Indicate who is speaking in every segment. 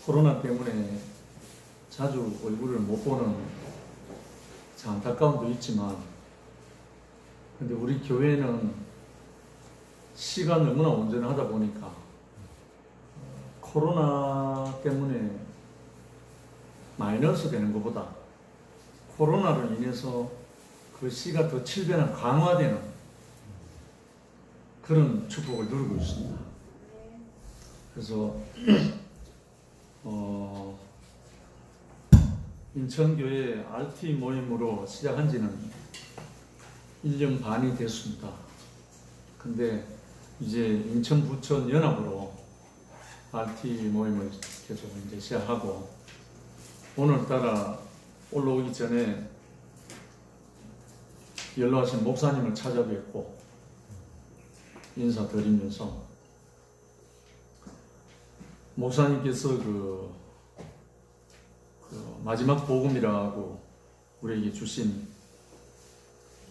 Speaker 1: 코로나 때문에 자주 얼굴을 못 보는 참 안타까움도 있지만, 근데 우리 교회는 시가 너무나 온전하다 보니까 코로나 때문에 마이너스 되는 것보다 코로나로 인해서 그 시가 더 7배나 강화되는 그런 축복을 누리고 있습니다. 그래서 인천교회 RT 모임으로 시작한 지는 1년 반이 됐습니다. 근데 이제 인천 부천 연합으로 RT 모임을 계속 이제 시작하고, 오늘따라 올라오기 전에 연로하신 목사님을 찾아뵙고 인사드리면서, 목사님께서 그 마지막 복음이라고 우리에게 주신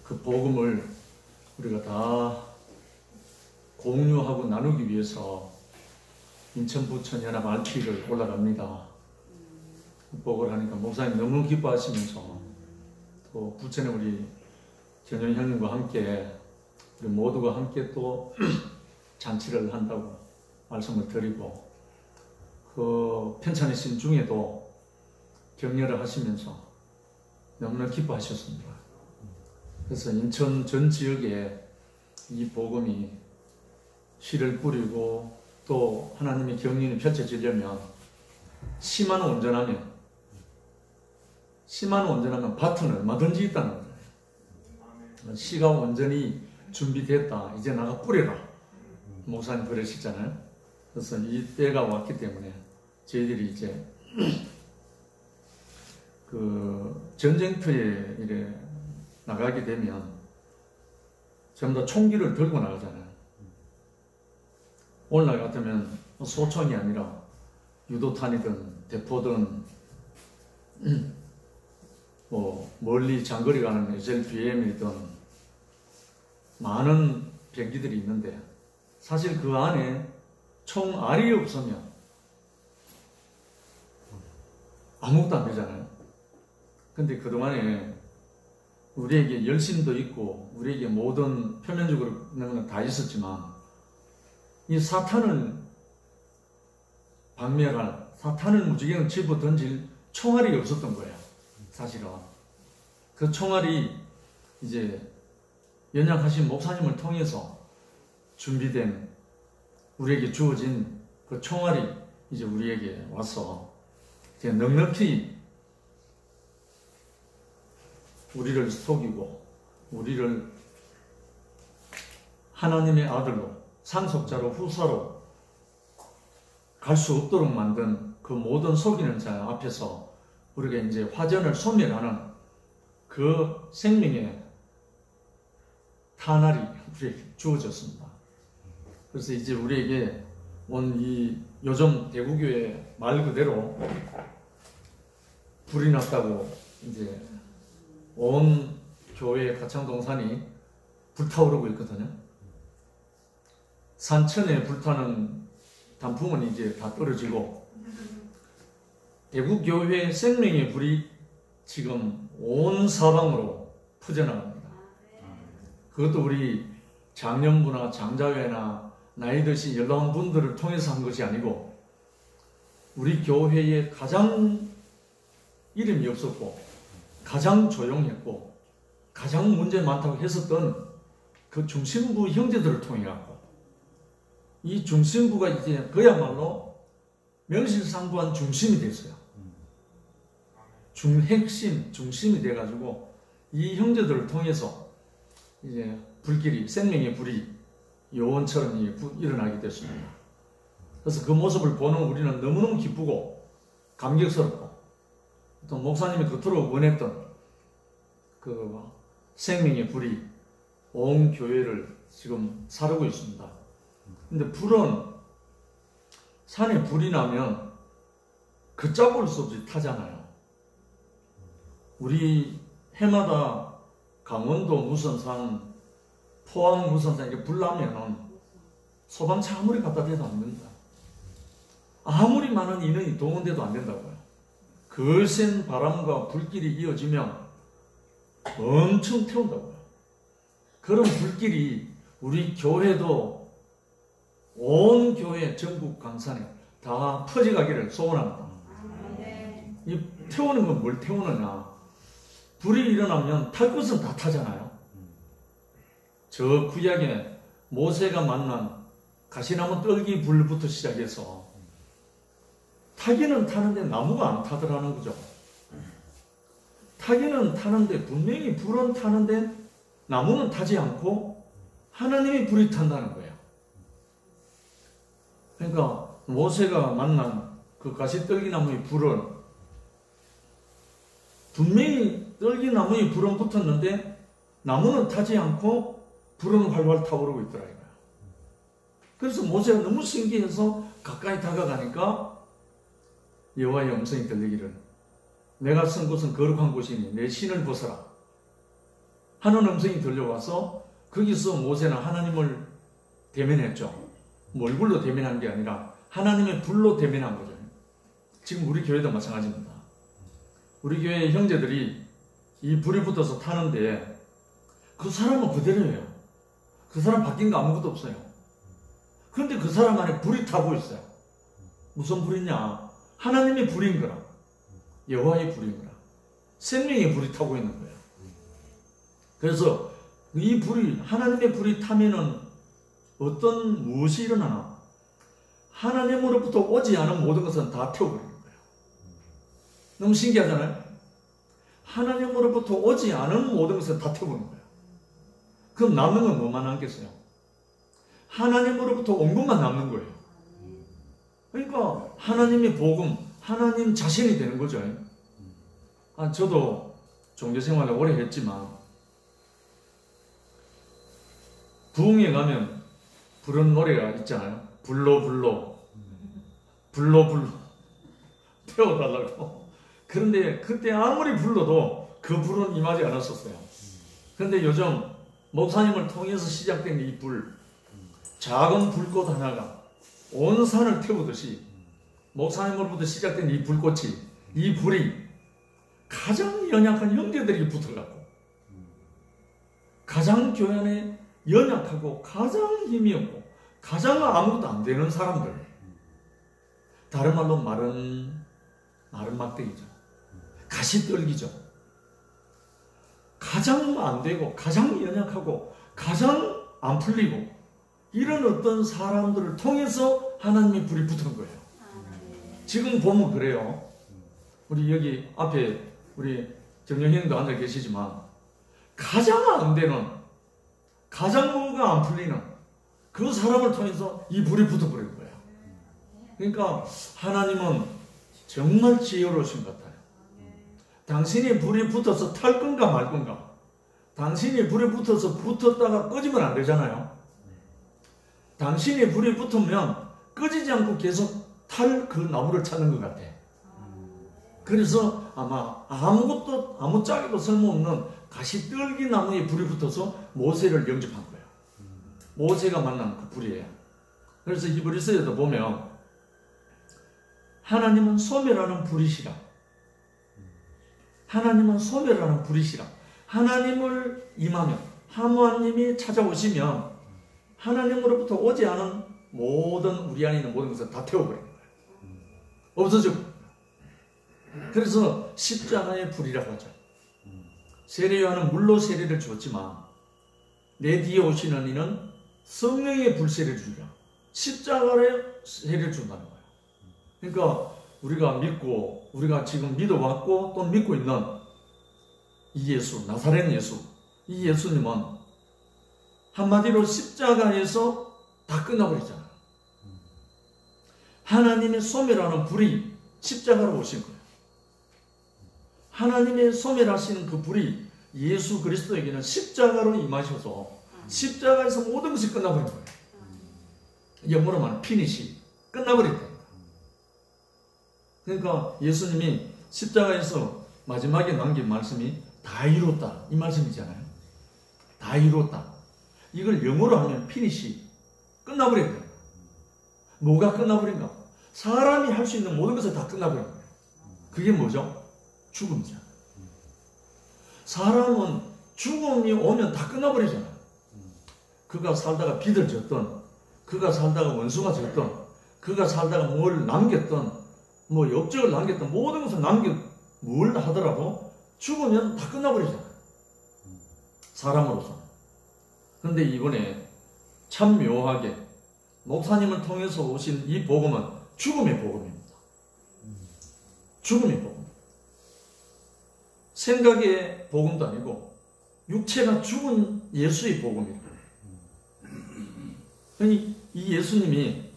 Speaker 1: 그 복음을 우리가 다 공유하고 나누기 위해서 인천 부천 연합 RT를 올라갑니다. 극복을 하니까 목사님 너무 기뻐하시면서, 또 부천에 우리 전현 형님과 함께 우리 모두가 함께 또 잔치를 한다고 말씀을 드리고, 그 편찮으신 중에도 격려를 하시면서 너무나 기뻐하셨습니다. 그래서 인천 전 지역에 이 복음이 씨를 뿌리고 또 하나님의 경륜이 펼쳐지려면 씨만 온전하면 밭은 얼마든지 있다는 거예요. 씨가 온전히 준비됐다, 이제 나가 뿌려라, 목사님 그러시잖아요. 그래서 이 때가 왔기 때문에 저희들이 이제 그 전쟁터에 이래 나가게 되면 전부 다 총기를 들고 나가잖아요. 오늘날 같으면 소총이 아니라 유도탄이든 대포든 뭐 멀리 장거리 가는 SLBM이든 많은 병기들이 있는데, 사실 그 안에 총알이 없으면 아무것도 안 되잖아요. 근데 그동안에 우리에게 열심도 있고 우리에게 모든 표면적으로 있는 건 다 있었지만, 이 사탄을 박멸할, 사탄을 무지개로 집어 던질 총알이 없었던 거야. 사실은 그 총알이 이제 연약하신 목사님을 통해서 준비된, 우리에게 주어진 그 총알이 이제 우리에게 와서 이제 넉넉히 우리를 속이고 우리를 하나님의 아들로, 상속자로, 후사로 갈 수 없도록 만든 그 모든 속이는 자 앞에서 우리가 이제 화전을 소멸하는 그 생명의 탄알이 우리에게 주어졌습니다. 그래서 이제 우리에게 온 이 요즘 대구교회 말 그대로 불이 났다고 이제 온 교회 가창동산이 불타오르고 있거든요. 산천에 불타는 단풍은 이제 다 떨어지고, 대구교회 생명의 불이 지금 온 사방으로 퍼져나갑니다. 그것도 우리 장년부나 장자회나 나이 드신 연로한 분들을 통해서 한 것이 아니고, 우리 교회에 가장 이름이 없었고 가장 조용했고 가장 문제 많다고 했었던 그 중심부 형제들을 통해 갖고, 이 중심부가 이제 그야말로 명실상부한 중심이 됐어요. 핵심 중심이 돼가지고 이 형제들을 통해서 이제 불길이, 생명의 불이 요원처럼 일어나게 됐습니다. 그래서 그 모습을 보는 우리는 너무너무 기쁘고 감격스럽고, 또 목사님이 그토록 원했던 그 생명의 불이 온 교회를 지금 사르고 있습니다. 근데 불은, 산에 불이 나면 걷잡을 수 없이 타잖아요. 우리 해마다 강원도 무슨 산, 포항 무슨 산 이렇게 불 나면은 소방차 아무리 갖다 대도 안 된다. 아무리 많은 인원이 동원돼도 안 된다고요. 거센 바람과 불길이 이어지면 엄청 태운다고요. 그런 불길이 우리 교회도 온 교회 전국 강산에 다 퍼져가기를 소원합니다. 이 태우는 건 뭘 태우느냐? 불이 일어나면 탈 것은 다 타잖아요. 저 구약에 모세가 만난 가시나무 떨기 불부터 시작해서 타기는 타는데 나무가 안 타더라는 거죠. 타기는 타는데 분명히 불은 타는데 나무는 타지 않고 하나님의 불이 탄다는 거예요. 그러니까 모세가 만난 그 가시떨기나무의 불은 분명히 떨기나무의 불은 붙었는데 나무는 타지 않고 불은 활활 타오르고 있더라 이거야. 그래서 모세가 너무 신기해서 가까이 다가가니까 여호와의 음성이 들리기를 내가 선 곳은 거룩한 곳이니 내 신을 벗어라 하는 음성이 들려와서 거기서 모세는 하나님을 대면했죠. 얼굴로 대면한 게 아니라 하나님의 불로 대면한 거죠. 지금 우리 교회도 마찬가지입니다. 우리 교회 형제들이 이 불이 붙어서 타는데 그 사람은 그대로예요. 그 사람 바뀐 거 아무것도 없어요. 그런데 그 사람 안에 불이 타고 있어요. 무슨 불이냐? 하나님의 불인 거라. 여호와의 불인 거라. 생명의 불이 타고 있는 거예요. 그래서 이 불이 하나님의 불이 타면은 어떤 무엇이 일어나나? 하나님으로부터 오지 않은 모든 것은 다 태워버리는 거예요. 너무 신기하잖아요? 하나님으로부터 오지 않은 모든 것은 다 태워버리는 거예요. 그럼 남는 건 뭐만 남겠어요? 하나님으로부터 온 것만 남는 거예요. 그러니까 하나님의 복음, 하나님 자신이 되는 거죠. 저도 종교생활을 오래 했지만 부흥에 가면 부르는 노래가 있잖아요. 불러 불러 불러 불러 태워달라고. 그런데 그때 아무리 불러도 그 불은 임하지 않았었어요. 그런데 요즘 목사님을 통해서 시작된 이 불, 작은 불꽃 하나가 온 산을 태우듯이 목사님으로부터 시작된 이 불꽃이, 이 불이 가장 연약한 형제들이 붙어갖고 가장 교회 안에 연약하고 가장 힘이 없고 가장 아무것도 안 되는 사람들, 다른 말로 마른 막대기죠. 가시떨기죠. 가장 안 되고 가장 연약하고 가장 안 풀리고 이런 어떤 사람들을 통해서 하나님의 불이 붙은 거예요. 지금 보면 그래요. 우리 여기 앞에 우리 정영형도 앉아 계시지만 가장 안 되는, 가장 뭐가 안 풀리는 그 사람을 통해서 이 불이 붙어버린 거예요. 그러니까 하나님은 정말 지혜로우신 것 같아요. 당신이 불이 붙어서 탈 건가 말 건가. 당신이 불이 붙어서 붙었다가 꺼지면 안 되잖아요. 당신이 불이 붙으면 꺼지지 않고 계속 탈 그 나무를 찾는 것 같아. 그래서 아마 아무것도 아무짝에도 쓸모없는 가시떨기 나무에 불이 붙어서 모세를 영접한 거예요. 모세가 만난 그 불이에요. 그래서 히브리서에도 보면 하나님은 소멸하는 불이시라. 하나님은 소멸하는 불이시라. 하나님을 임하면, 하나님이 찾아오시면 하나님으로부터 오지 않은 모든 우리 안에 있는 모든 것을 다 태워버리는 거예요. 없어져. 그래서 십자가의 불이라고 하죠. 세례 요한은 물로 세례를 주었지만 내 뒤에 오시는 이는 성령의 불세례를 주리라. 십자가의 세례를 준다는 거예요. 그러니까 우리가 믿고, 우리가 지금 믿어왔고 또 믿고 있는 이 예수, 나사렛 예수, 이 예수님은 한마디로 십자가에서 다 끝나버리잖아요. 하나님의 소멸하는 불이 십자가로 오신 거예요. 하나님의 소멸하시는 그 불이 예수 그리스도에게는 십자가로 임하셔서 십자가에서 모든 것이 끝나버린 거예요. 영어로 말하면 피니시, 끝나버린다. 그러니까 예수님이 십자가에서 마지막에 남긴 말씀이 다 이뤘다, 이 말씀이잖아요. 다 이뤘다. 이걸 영어로 하면 피니시, 끝나버렸다. 뭐가 끝나버린가? 사람이 할 수 있는 모든 것을 다 끝나버린 거예요. 그게 뭐죠? 죽음이잖아요. 사람은 죽음이 오면 다 끝나버리잖아요. 그가 살다가 비들졌던, 그가 살다가 원수가 졌던, 그가 살다가 뭘 남겼던, 뭐 업적을 남겼던 모든 것을 뭘 하더라도 죽으면 다 끝나버리잖아요. 사람으로서. 그런데 이번에 참 묘하게 목사님을 통해서 오신 이 복음은 죽음의 복음입니다. 죽음의 복음. 생각의 복음도 아니고 육체가 죽은 예수의 복음입니다. 이 예수님이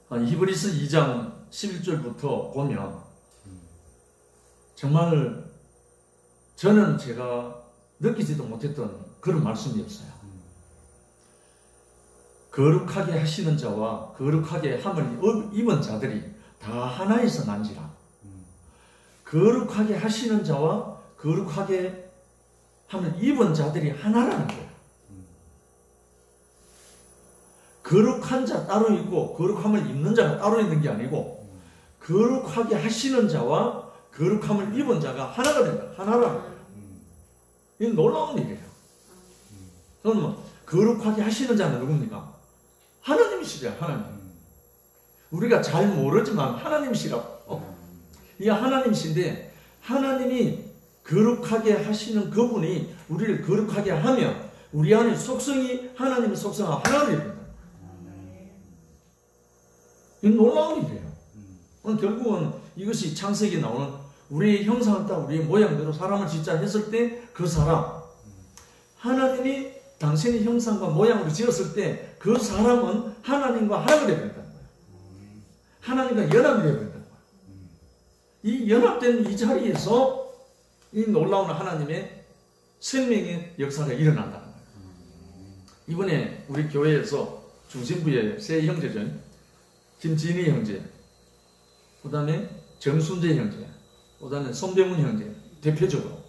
Speaker 1: 히브리서 2장 11절부터 보면 정말 저는 제가 느끼지도 못했던 그런 말씀이었어요. 거룩하게 하시는 자와 거룩하게 함을 입은 자들이 다 하나에서 난지라. 거룩하게 하시는 자와 거룩하게 함을 입은 자들이 하나라는 거예요. 거룩한 자 따로 있고 거룩함을 입는 자가 따로 있는 게 아니고 거룩하게 하시는 자와 거룩함을 입은 자가 하나가 된다. 하나라는 거예요. 이 놀라운 일이에요. 그러면 거룩하게 하시는 자는 누굽니까? 하나님이시죠. 하나님. 우리가 잘 모르지만 하나님이시라고. 이 하나님이신데 하나님이 거룩하게 하시는 그분이 우리를 거룩하게 하면 우리 안에 속성이 하나님의 속성과 하나가 됩니다. 이 놀라운 일이에요. 결국은 이것이 창세기에 나오는 우리의 형상을 따라 우리의 모양대로 사람을 짓자 했을 때 그 사람, 하나님이 당신의 형상과 모양으로 지었을 때 그 사람은 하나님과 하나가 되어야 된다는 거예요. 하나님과 연합이 되어야 된다는 거예요. 이 연합된 이 자리에서 이 놀라운 하나님의 생명의 역사가 일어난다는 거예요. 이번에 우리 교회에서 중심부의 세 형제죠. 김진희 형제, 그 다음에 정순재 형제, 그 다음에 손병훈 형제, 대표적으로.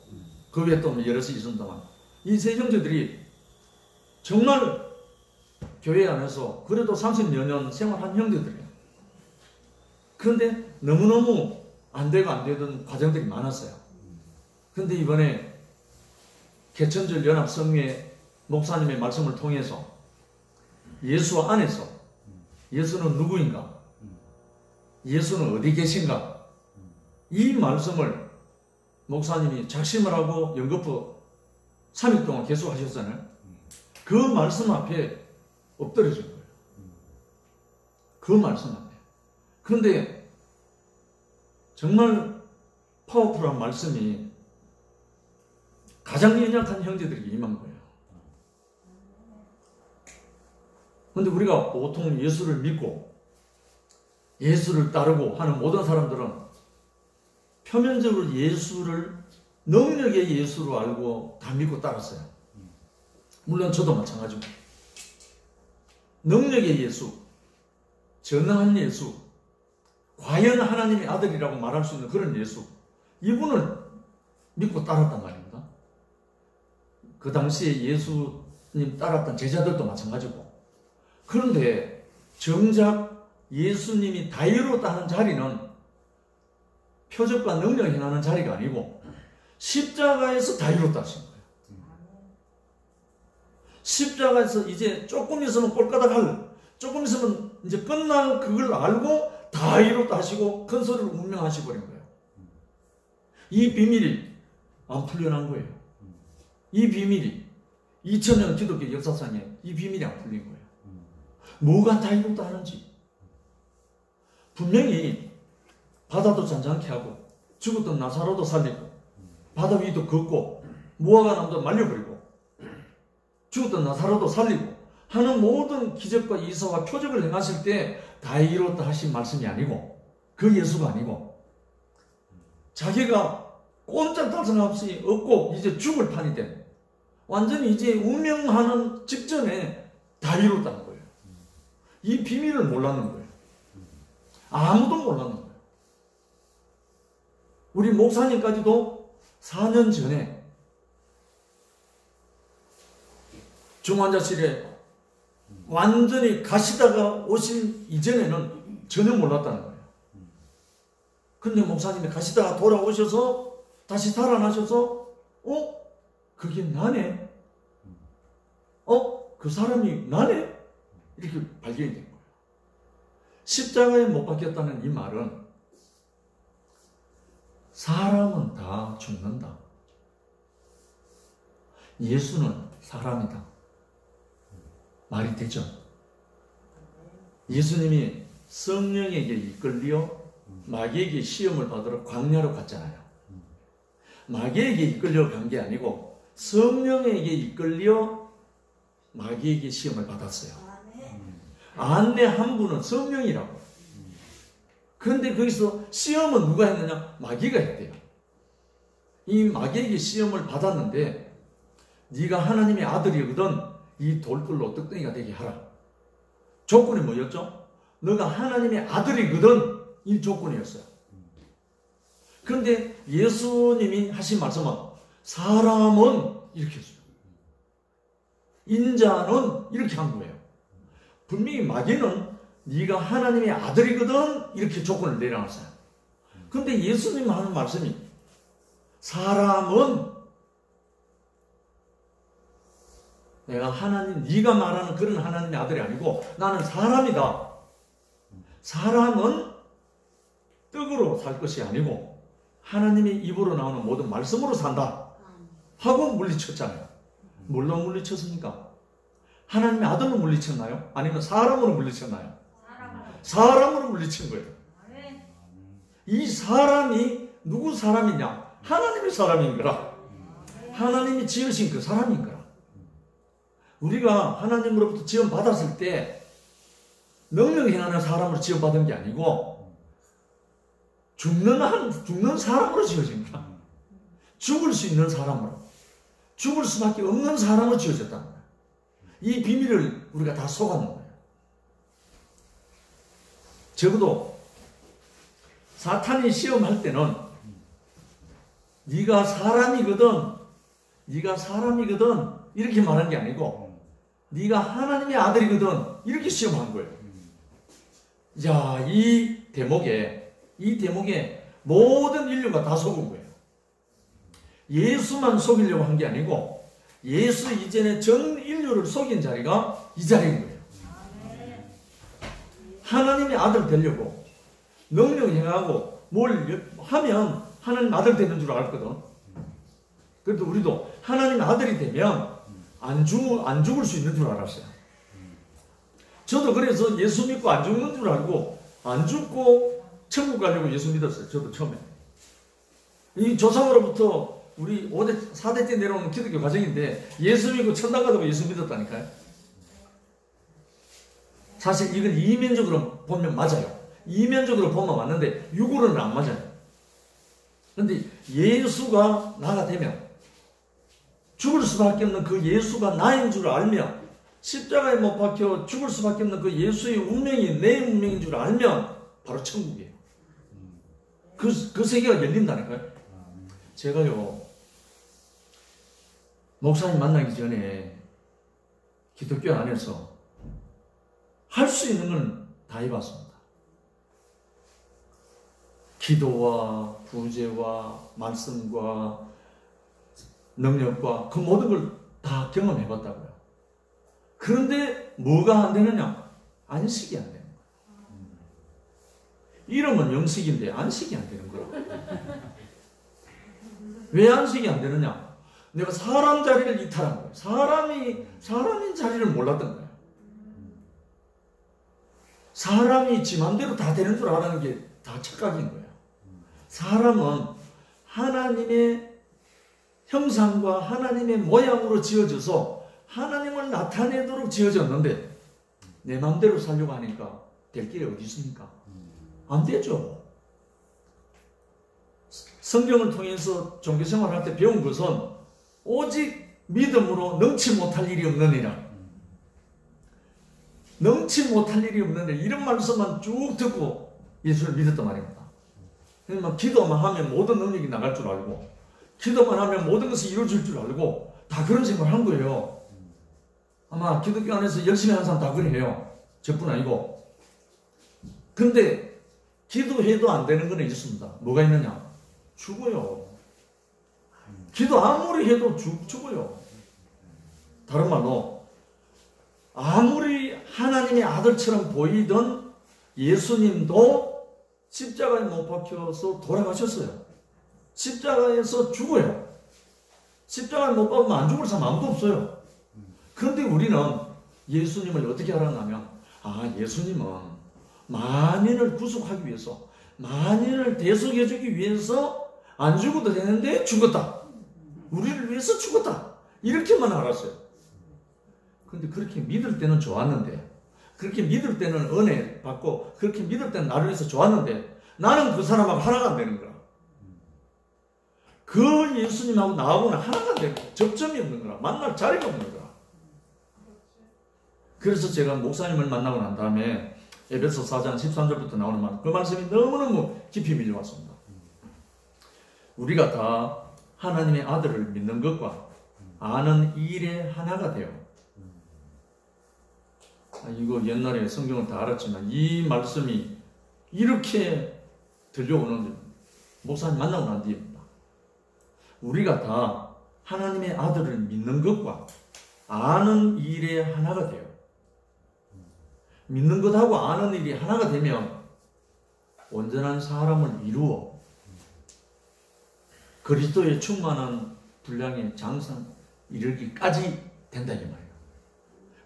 Speaker 1: 그 외에 또 여럿이 있습니다만, 이 세 형제들이 정말 교회 안에서 그래도 30여 년 생활한 형제들이에요. 그런데 너무너무 안 되던 과정들이 많았어요. 그런데 이번에 개천절 연합 성회 목사님의 말씀을 통해서 예수 안에서 예수는 누구인가? 예수는 어디 계신가? 이 말씀을 목사님이 작심을 하고 연거푸 3일 동안 계속 하셨잖아요. 그 말씀 앞에 엎드려진 거예요. 그 말씀 앞에. 그런데 정말 파워풀한 말씀이 가장 연약한 형제들에게 임한 거예요. 그런데 우리가 보통 예수를 믿고 예수를 따르고 하는 모든 사람들은 표면적으로 예수를 능력의 예수로 알고 다 믿고 따랐어요. 물론 저도 마찬가지고. 능력의 예수, 전능한 예수, 과연 하나님의 아들이라고 말할 수 있는 그런 예수, 이분을 믿고 따랐단 말입니다. 그 당시에 예수님 따랐던 제자들도 마찬가지고. 그런데 정작 예수님이 다이로다는 자리는 표적과 능력이 행하는 자리가 아니고 십자가에서 다이로다 하신 거예요. 십자가에서 이제 조금 있으면 꼴까닥 조금 있으면 이제 끝날 그걸 알고 다이로다 하시고 큰 소리로 운명하시 버린 거예요. 이 비밀이 안 풀려난 거예요. 이 비밀이 2000년 기독교 역사상에 이 비밀이 안 풀린 거예요. 뭐가 다이로다 하는지. 분명히 바다도 잔잔케 하고 죽었던 나사로도 살리고 바다 위도 걷고 무화과 나무도 말려버리고 죽었던 나사로도 살리고 하는 모든 기적과 이사와 표적을 행하실 때 다 이뤘다 하신 말씀이 아니고 그 예수가 아니고 자기가 꼼짝달싹 없이 없고 이제 죽을 판이 된 완전히 이제 운명하는 직전에 다 이뤘다는 거예요. 이 비밀을 몰랐는 거예요. 아무도 몰랐는 거예요. 우리 목사님까지도 4년 전에 중환자실에 완전히 가시다가 오신 이전에는 전혀 몰랐다는 거예요. 근데 목사님이 가시다가 돌아오셔서 다시 살아나셔서 그게 나네? 그 사람이 나네? 이렇게 발견이 된 거예요. 십자가에 못 박혔다는 이 말은 사람은 다 죽는다. 예수는 사람이다. 말이 되죠? 예수님이 성령에게 이끌려 마귀에게 시험을 받으러 광야로 갔잖아요. 마귀에게 이끌려 간 게 아니고 성령에게 이끌려 마귀에게 시험을 받았어요. 안내 한 분은 성령이라고. 그런데 거기서 시험은 누가 했느냐? 마귀가 했대요. 이 마귀에게 시험을 받았는데 네가 하나님의 아들이거든 이 돌들로 떡덩이가 되게 하라. 조건이 뭐였죠? 너가 하나님의 아들이거든 이 조건이었어요. 그런데 예수님이 하신 말씀은 사람은 이렇게 했어요. 인자는 이렇게 한 거예요. 분명히 마귀는 네가 하나님의 아들이거든 이렇게 조건을 내려놨어요. 그런데 예수님 하는 말씀이 사람은 내가 하나님, 네가 말하는 그런 하나님의 아들이 아니고 나는 사람이다. 사람은 떡으로 살 것이 아니고 하나님의 입으로 나오는 모든 말씀으로 산다 하고 물리쳤잖아요. 뭘로 물리쳤습니까? 하나님의 아들로 물리쳤나요? 아니면 사람으로 물리쳤나요? 사람으로 물리친 거예요. 이 사람이 누구 사람이냐? 하나님의 사람인 거라. 하나님이 지으신 그 사람인 거라. 우리가 하나님으로부터 지원받았을 때 능력 행하는 사람으로 지원받은 게 아니고 죽는 사람으로 지어진 거야. 죽을 수 있는 사람으로, 죽을 수밖에 없는 사람으로 지어졌다는 거야. 이 비밀을 우리가 다 속았는 거예요. 적어도 사탄이 시험할 때는 네가 사람이거든 이렇게 말한 게 아니고 네가 하나님의 아들이거든 이렇게 시험한 거예요. 자, 이 대목에 모든 인류가 다 속은 거예요. 예수만 속이려고 한 게 아니고 예수 이전에 전 인류를 속인 자리가 이 자리인 거예요. 하나님의 아들 되려고 능력 행하고 뭘 하면 하나님 아들 되는 줄 알았거든. 그래도 우리도 하나님 아들이 되면 안 죽을 수 있는 줄 알았어요. 저도 그래서 예수 믿고 안 죽는 줄 알고 안 죽고 천국 가려고 예수 믿었어요. 저도 처음에. 이 조상으로부터 우리 5대, 4대째 내려오는 기독교 가정인데 예수 믿고 천당 가다고 예수 믿었다니까요. 사실 이건 이면적으로 보면 맞아요. 이면적으로 보면 맞는데 육으로는 안 맞아요. 그런데 예수가 나가 되면 죽을 수밖에 없는 그 예수가 나인 줄 알면 십자가에 못 박혀 죽을 수밖에 없는 그 예수의 운명이 내 운명인 줄 알면 바로 천국이에요. 그 세계가 열린다니까요. 제가요 목사님 만나기 전에 기독교 안에서 할 수 있는 건 다 해봤습니다. 기도와 구제와 말씀과 능력과 그 모든 걸 다 경험해봤다고요. 그런데 뭐가 안 되느냐? 안식이 안 되는 거예요. 이름은 영식인데 안식이 안 되는 거예요. 왜 안식이 안 되느냐? 내가 사람 자리를 이탈한 거예요. 사람인 자리를 몰랐던 거예요. 사람이 지 맘대로 다 되는 줄 알았는 게 다 착각인 거예요. 사람은 하나님의 형상과 하나님의 모양으로 지어져서 하나님을 나타내도록 지어졌는데 내 맘대로 살려고 하니까 될 길이 어디 있습니까? 안 되죠. 성경을 통해서 종교생활을 할 때 배운 것은 오직 믿음으로 능치 못할 일이 없느니라. 능치 못할 일이 없는데 이런 말씀만 쭉 듣고 예수를 믿었단 말입니다. 그러니까 기도만 하면 모든 능력이 나갈 줄 알고 기도만 하면 모든 것이 이루어질 줄 알고 다 그런 생각을 한 거예요. 아마 기독교 안에서 열심히 하는 사람 다 그래요. 저뿐 아니고. 근데 기도해도 안 되는 건 있습니다. 뭐가 있느냐? 죽어요. 기도 아무리 해도 죽어요. 다른 말로 아무리 하나님의 아들처럼 보이던 예수님도 십자가에 못 박혀서 돌아가셨어요. 십자가에서 죽어요. 십자가에 못 박으면 안 죽을 사람 아무도 없어요. 그런데 우리는 예수님을 어떻게 알았냐면, 예수님은 만인을 구속하기 위해서, 만인을 대속해주기 위해서 안 죽어도 되는데 죽었다. 우리를 위해서 죽었다. 이렇게만 알았어요. 근데 그렇게 믿을 때는 좋았는데, 그렇게 믿을 때는 은혜 받고, 그렇게 믿을 때는 나를 위해서 좋았는데, 나는 그 사람하고 하나가 안 되는 거야. 그 예수님하고 나하고는 하나가 안 되고, 접점이 없는 거야. 만날 자리가 없는 거야. 그래서 제가 목사님을 만나고 난 다음에 에베소 4장 13절부터 나오는 말, 그 말씀이 너무너무 깊이 밀려왔습니다. 우리가 다 하나님의 아들을 믿는 것과 아는 일에 하나가 되어, 이거 옛날에 성경을 다 알았지만 이 말씀이 이렇게 들려오는 목사님 만나고 난 뒤입니다. 우리가 다 하나님의 아들을 믿는 것과 아는 일에 하나가 돼요. 믿는 것하고 아는 일이 하나가 되면 온전한 사람을 이루어 그리스도의 충만한 분량의 장상 이르기까지 된다 이 말이에요.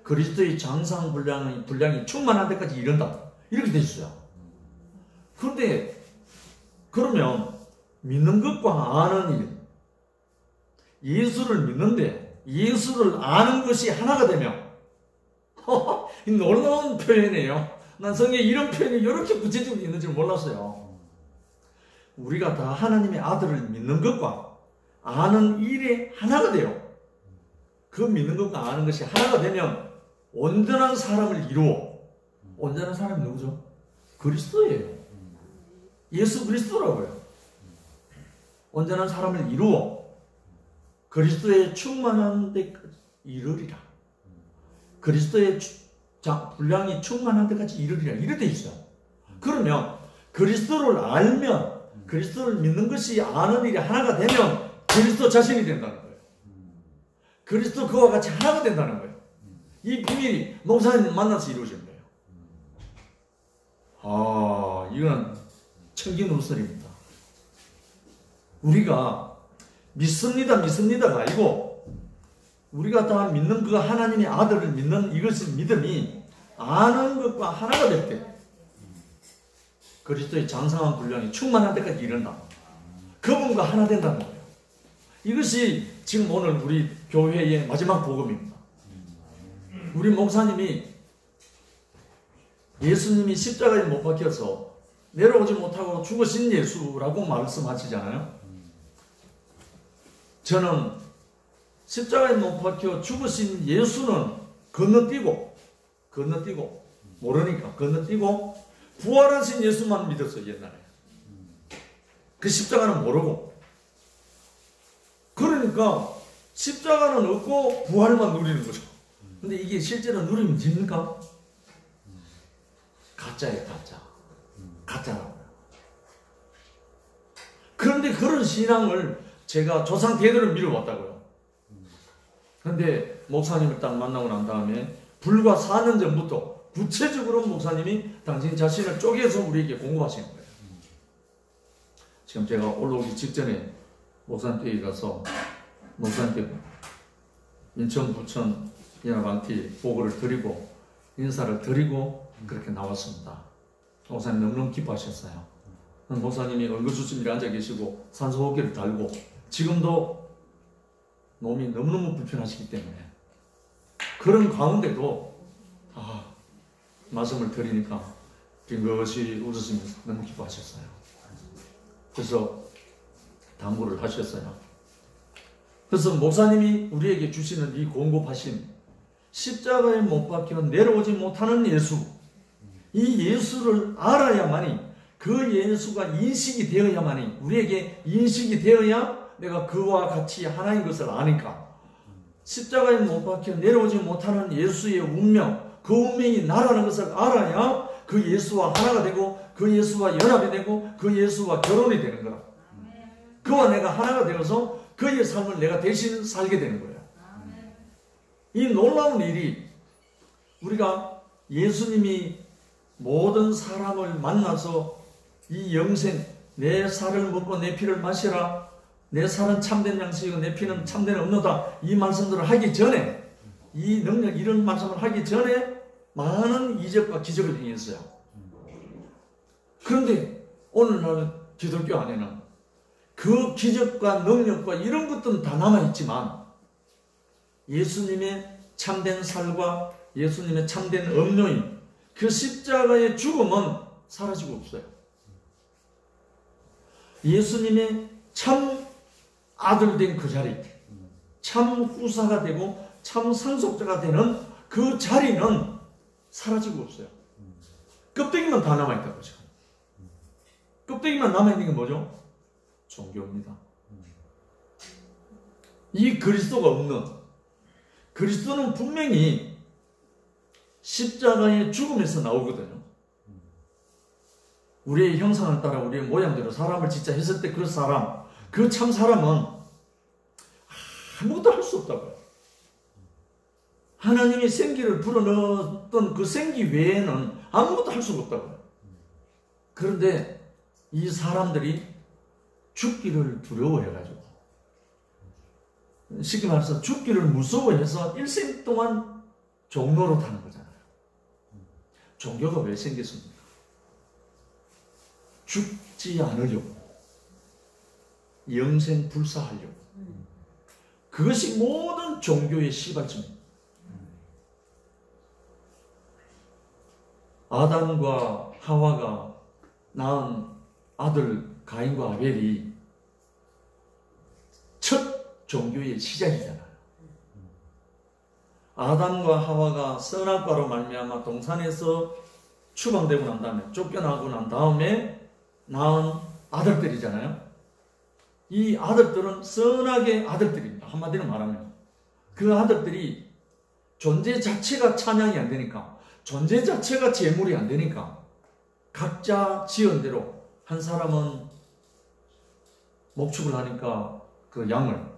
Speaker 1: 그리스도의 장상 분량이 충만한 데까지 이른다. 이렇게 돼 있어요. 그런데 그러면 믿는 것과 아는 일, 예수를 믿는데 예수를 아는 것이 하나가 되면 이 놀라운 표현이에요. 난 성경에 이런 표현이 이렇게 구체적으로 있는 줄 몰랐어요. 우리가 다 하나님의 아들을 믿는 것과 아는 일에 하나가 돼요. 그 믿는 것과 아는 것이 하나가 되면 온전한 사람을 이루어. 온전한 사람이 누구죠? 그리스도예요. 예수 그리스도라고요. 온전한 사람을 이루어 그리스도의 충만한 데까지 이르리라. 그리스도의 분량이 충만한 데까지 이르리라. 이렇게 돼 있어요. 그러면 그리스도를 알면, 그리스도를 믿는 것이 아는 일이 하나가 되면 그리스도 자신이 된다는 거예요. 그리스도 그와 같이 하나가 된다는 거예요. 이 비밀이 목사님 만나서 이루어진 거예요. 이건 청기누설입니다. 우리가 믿습니다가 아니고 우리가 다 믿는 그 하나님의 아들을 믿는 이것의 믿음이 아는 것과 하나가 될 때 그리스도의 장성한 분량이 충만한 데까지 이른다. 그분과 하나 된다는 거예요. 이것이 지금 오늘 우리 교회의 마지막 복음입니다. 우리 목사님이 예수님이 십자가에 못 박혀서 내려오지 못하고 죽으신 예수라고 말씀하시잖아요. 저는 십자가에 못 박혀 죽으신 예수는 건너뛰고 모르니까 건너뛰고 부활하신 예수만 믿었어요. 옛날에 그 십자가는 모르고, 그러니까 십자가는 없고 부활만 누리는 거죠. 근데 이게 실제로 누리면 됩니까? 가짜예요. 가짜라고요. 그런데 그런 신앙을 제가 조상 대대로 밀어왔다고요. 그런데 목사님을 딱 만나고 난 다음에 불과 4년 전부터 구체적으로 목사님이 당신 자신을 쪼개서 우리에게 공급하시는 거예요. 지금 제가 올라오기 직전에 목사님께 가서 목사님께 인천 부천 연합안티 보고를 드리고 인사를 드리고 그렇게 나왔습니다. 목사님 너무너무 기뻐하셨어요. 목사님이 얼굴수침일에 앉아 계시고 산소호흡기를 달고 지금도 몸이 너무너무 불편하시기 때문에 그런 가운데도 말씀을 드리니까 빙긋이 웃으시면서 너무 기뻐하셨어요. 그래서 당부를 하셨어요. 그래서 목사님이 우리에게 주시는 이 공급하신 십자가에 못 박혀 내려오지 못하는 예수, 이 예수를 알아야만이, 그 예수가 인식이 되어야만이, 우리에게 인식이 되어야 내가 그와 같이 하나인 것을 아니까, 십자가에 못 박혀 내려오지 못하는 예수의 운명, 그 운명이 나라는 것을 알아야 그 예수와 하나가 되고 그 예수와 연합이 되고 그 예수와 결혼이 되는 거라. 그와 내가 하나가 되어서 그의 삶을 내가 대신 살게 되는 거예요. 이 놀라운 일이 우리가 예수님이 모든 사람을 만나서 이 영생, 내 살을 먹고 내 피를 마시라, 내 살은 참된 양식이고 내 피는 참된 음료다, 이 말씀들을 하기 전에, 이 능력 이런 말씀을 하기 전에 많은 이적과 기적을 행했어요. 그런데 오늘날 기독교 안에는 그 기적과 능력과 이런 것들은 다 남아있지만 예수님의 참된 살과 예수님의 참된 음료인 그 십자가의 죽음은 사라지고 없어요. 예수님의 참 아들 된 그 자리, 참 후사가 되고 참 상속자가 되는 그 자리는 사라지고 없어요. 껍데기만 다 남아있다고 지금. 껍데기만 남아있는 게 뭐죠? 종교입니다. 이 그리스도가 없는, 그리스도는 분명히 십자가의 죽음에서 나오거든요. 우리의 형상을 따라 우리의 모양대로 사람을 진짜 했을 때 그 사람, 그 참 사람은 아무것도 할 수 없다고요. 하나님이 생기를 불어넣었던 그 생기 외에는 아무것도 할 수가 없다고요. 그런데 이 사람들이 죽기를 두려워해가지고, 쉽게 말해서 죽기를 무서워해서 일생 동안 종로로 타는 거잖아요. 종교가 왜 생겼습니까? 죽지 않으려고, 영생 불사하려고. 그것이 모든 종교의 시발점입니다. 아담과 하와가 낳은 아들 가인과 아벨이 첫 종교의 시작이잖아요. 아담과 하와가 선악과로 말미암아 동산에서 추방되고 난 다음에, 쫓겨나고 난 다음에 낳은 아들들이잖아요. 이 아들들은 선악의 아들들입니다. 한마디로 말하면 그 아들들이 존재 자체가 찬양이 안 되니까, 존재 자체가 제물이 안 되니까 각자 지은 대로, 한 사람은 목축을 하니까 그 양을,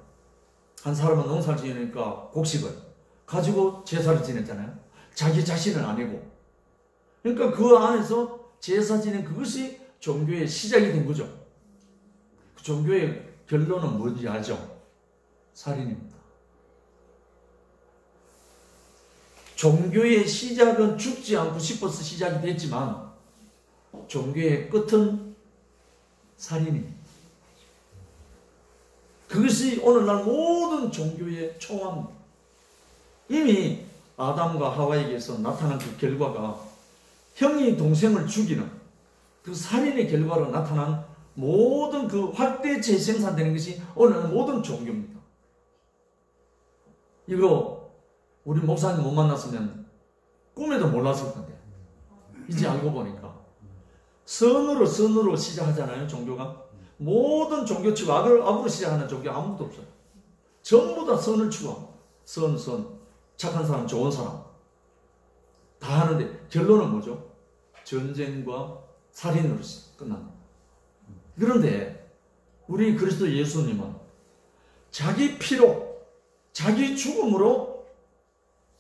Speaker 1: 한 사람은 농사를 지으니까 곡식을 가지고 제사를 지냈잖아요. 자기 자신은 아니고. 그러니까 그 안에서 제사 지낸 그것이 종교의 시작이 된 거죠. 그 종교의 결론은 뭔지 알죠? 살인입니다. 종교의 시작은 죽지 않고 싶어서 시작이 됐지만 종교의 끝은 살인입니다. 그것이 오늘날 모든 종교의 총합입니다. 이미 아담과 하와에게서 나타난 그 결과가 형이 동생을 죽이는 그 살인의 결과로 나타난 모든 그 확대 재생산되는 것이 오늘날 모든 종교입니다. 이거 우리 목사님 못 만났으면 꿈에도 몰랐을 건데 이제 알고 보니까 선으로 시작하잖아요. 종교가 모든 종교치고 악으로 시작하는 종교 아무것도 없어요. 전부 다 선을 추구합니다. 선 착한 사람, 좋은 사람 다 하는데 결론은 뭐죠? 전쟁과 살인으로 끝납니다. 그런데 우리 그리스도 예수님은 자기 피로, 자기 죽음으로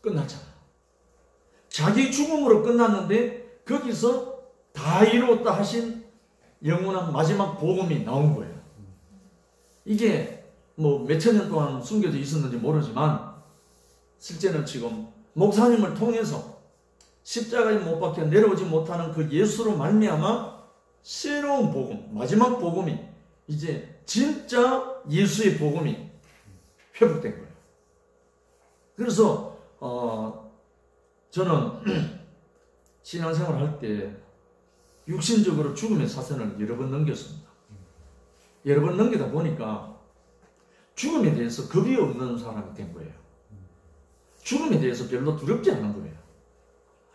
Speaker 1: 끝났잖아요. 자기 죽음으로 끝났는데 거기서 다 이루었다 하신 영원한 마지막 복음이 나온 거예요. 이게 뭐 몇천 년 동안 숨겨져 있었는지 모르지만 실제는 지금 목사님을 통해서 십자가에 못 박혀 내려오지 못하는 그 예수로 말미암아 새로운 복음, 마지막 복음이 이제 진짜 예수의 복음이 회복된 거예요. 그래서 저는 신앙생활을 할 때 육신적으로 죽음의 사선을 여러 번 넘겼습니다. 여러 번 넘기다 보니까 죽음에 대해서 겁이 없는 사람이 된 거예요. 죽음에 대해서 별로 두렵지 않은 거예요.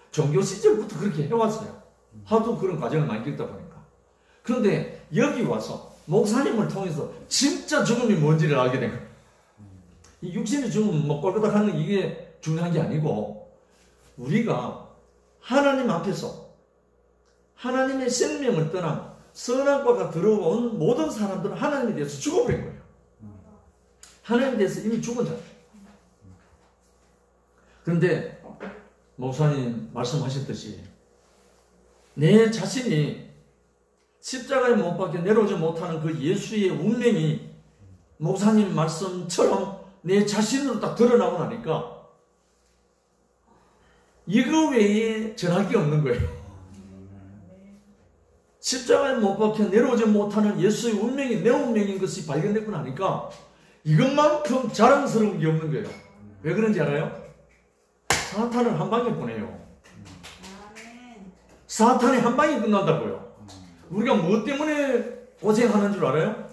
Speaker 1: 종교 시절부터 그렇게 해왔어요. 하도 그런 과정을 많이 겪다 보니까. 그런데 여기 와서 목사님을 통해서 진짜 죽음이 뭔지를 알게 된 거예요. 이 육신의 죽음 뭐 꼴까닥 하는 이게 중요한 게 아니고 우리가 하나님 앞에서 하나님의 생명을 떠나 선악과가 들어온 모든 사람들은 하나님에 대해서 죽어버린 거예요. 하나님에 대해서 이미 죽은 자예요. 그런데 목사님 말씀하셨듯이 내 자신이 십자가에 못 박혀 내려오지 못하는 그 예수의 운명이 목사님 말씀처럼 내 자신으로 딱 드러나고 나니까 이거 외에 전할 게 없는 거예요. 십자가에 못 박혀 내려오지 못하는 예수의 운명이 내 운명인 것이 발견되고 나니까 이것만큼 자랑스러운 게 없는 거예요. 왜 그런지 알아요? 사탄을 한 방에 보내요. 사탄이 한 방에 끝난다고요. 우리가 뭐 때문에 고생하는 줄 알아요?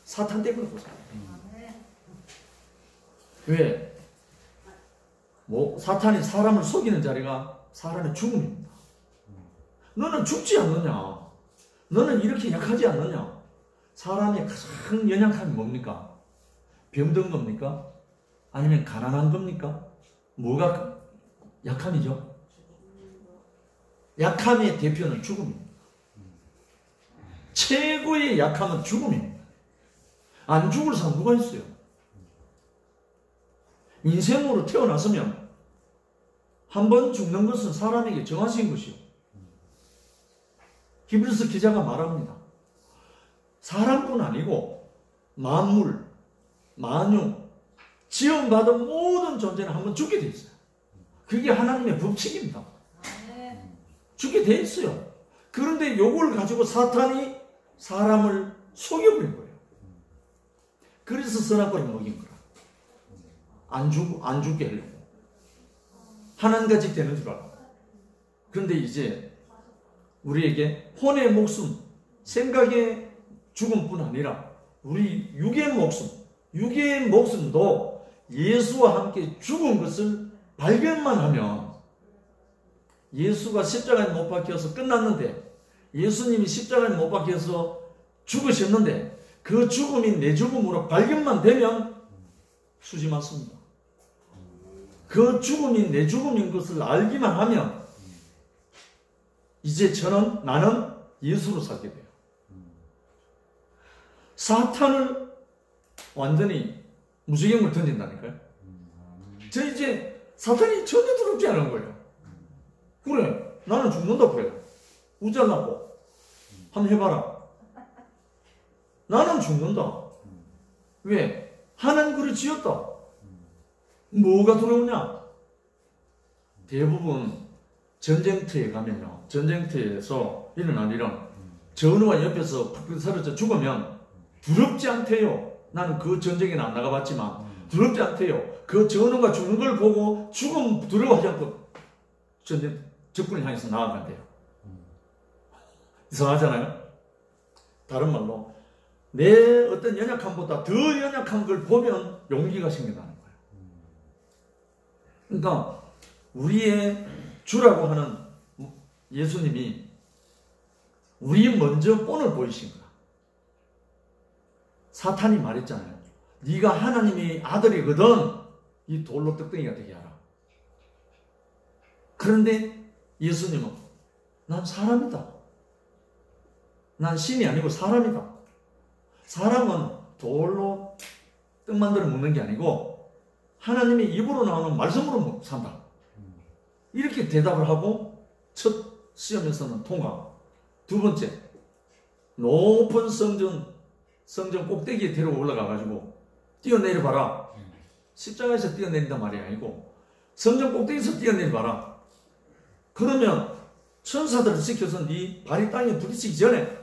Speaker 1: 사탄 때문에 고생해요. 왜? 사탄이 사람을 속이는 자리가 사람의 죽음입니다. 너는 죽지 않느냐? 너는 이렇게 약하지 않느냐? 사람의 가장 연약함이 뭡니까? 병든 겁니까? 아니면 가난한 겁니까? 뭐가 약함이죠? 약함의 대표는 죽음입니다. 최고의 약함은 죽음입니다. 안 죽을 사람 누가 있어요? 인생으로 태어났으면 한 번 죽는 것은 사람에게 정하신 것이요. 히브리서 기자가 말합니다. 사람뿐 아니고 만물, 만유, 지원받은 모든 존재는 한 번 죽게 돼 있어요. 그게 하나님의 법칙입니다. 죽게 돼 있어요. 그런데 요걸 가지고 사탄이 사람을 속여버린 거예요. 그래서 선악과를 먹인 거라. 안 죽게 하려고. 하나님같이 되는 줄 알아. 그런데 이제 우리에게 혼의 목숨, 생각의 죽음뿐 아니라 우리 육의 목숨도 예수와 함께 죽은 것을 발견만 하면 예수가 십자가에 못 박혀서 끝났는데 예수님이 십자가에 못 박혀서 죽으셨는데 그 죽음이 내 죽음으로 발견만 되면 수지 맞습니다. 그 죽음이 내 죽음인 것을 알기만 하면 이제 나는 예수로 살게 돼요. 사탄을 완전히 무지경을 던진다니까요. 저 이제 사탄이 전혀 두렵지 않은 거예요. 그래, 나는 죽는다 그래요. 우짤라고 한번 해봐라. 나는 죽는다. 왜? 하나님 그를 지었다. 뭐가 두려우냐? 대부분 전쟁터에 가면요. 전쟁터에서 일어난 일은 전우가 옆에서 푹 사라져 죽으면 두렵지 않대요. 나는 그 전쟁에는 안 나가봤지만 두렵지 않대요. 그 전우가 죽는 걸 보고 죽음 두려워하지 않고 적군을 향해서 나아간대요. 이상하잖아요? 다른 말로 내 어떤 연약함보다 더 연약한 걸 보면 용기가 생긴다는 거예요. 그러니까 우리의 주라고 하는 예수님이 우리 먼저 본을 보이신 거야. 사탄이 말했잖아요. 네가 하나님의 아들이거든 이 돌로 떡덩이가 되게 하라. 그런데 예수님은 난 사람이다. 난 신이 아니고 사람이다. 사람은 돌로 떡 만들어 먹는 게 아니고 하나님의 입으로 나오는 말씀으로 산다. 이렇게 대답을 하고 첫 시험에서는 통과. 두 번째, 높은 성전 꼭대기에 데려 올라가가지고 뛰어내려봐라. 십자가에서 뛰어내린단 말이 아니고 성전 꼭대기에서 뛰어내려봐라. 그러면 천사들을 지켜서 네 발이 땅에 부딪히기 전에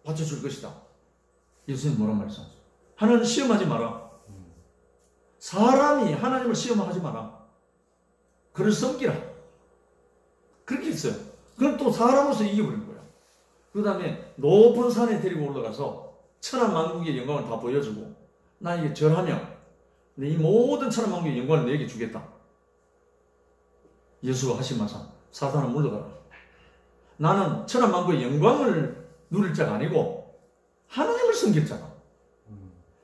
Speaker 1: 받쳐줄 것이다. 예수님 뭐란 말이죠? 하나님 시험하지 마라. 사람이 하나님을 시험하지 마라. 그를 섬기라. 그렇게 했어요. 그럼 또 사람으로서 이겨버린 거예요. 그 다음에 높은 산에 데리고 올라가서 천하만국의 영광을 다 보여주고 나에게 절하며 이 모든 천하만국의 영광을 내게 주겠다. 예수가 하신 말씀, 사탄은 물러가라. 나는 천하만국의 영광을 누릴 자가 아니고 하나님을 섬길 자가.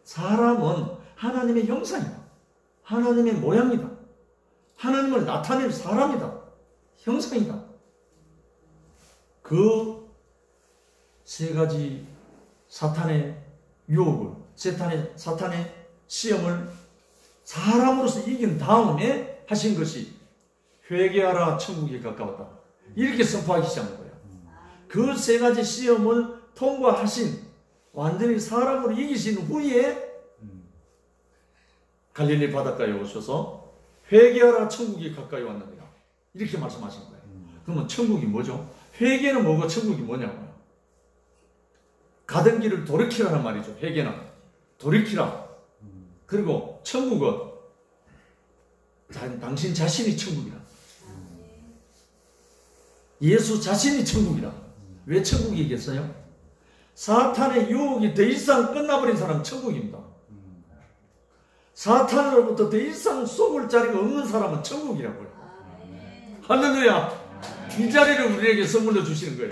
Speaker 1: 사람은 하나님의 형상이다. 하나님의 모양이다. 하나님을 나타낼 사람이다. 형상이다. 그 세 가지 사탄의 유혹을, 사탄의 시험을 사람으로서 이긴 다음에 하신 것이 회개하라 천국이 가까웠다. 이렇게 선포하기 시작한 거예요. 그 세 가지 시험을 통과하신, 완전히 사람으로 이기신 후에 갈릴리 바닷가에 오셔서 회개하라 천국이 가까이 왔느니라. 이렇게 말씀하신 거예요. 그러면 천국이 뭐죠? 회개는 뭐고 천국이 뭐냐고요? 가던 길을 돌이키라는 말이죠. 회개는 돌이키라. 그리고 천국은 당신 자신이 천국이라. 예수 자신이 천국이라. 왜 천국이겠어요? 사탄의 유혹이 더 이상 끝나버린 사람은 천국입니다. 사탄으로부터 더 이상 속을 자리가 없는 사람은 천국이라고요. 할렐루야. 이 자리를 우리에게 선물로 주시는 거예요.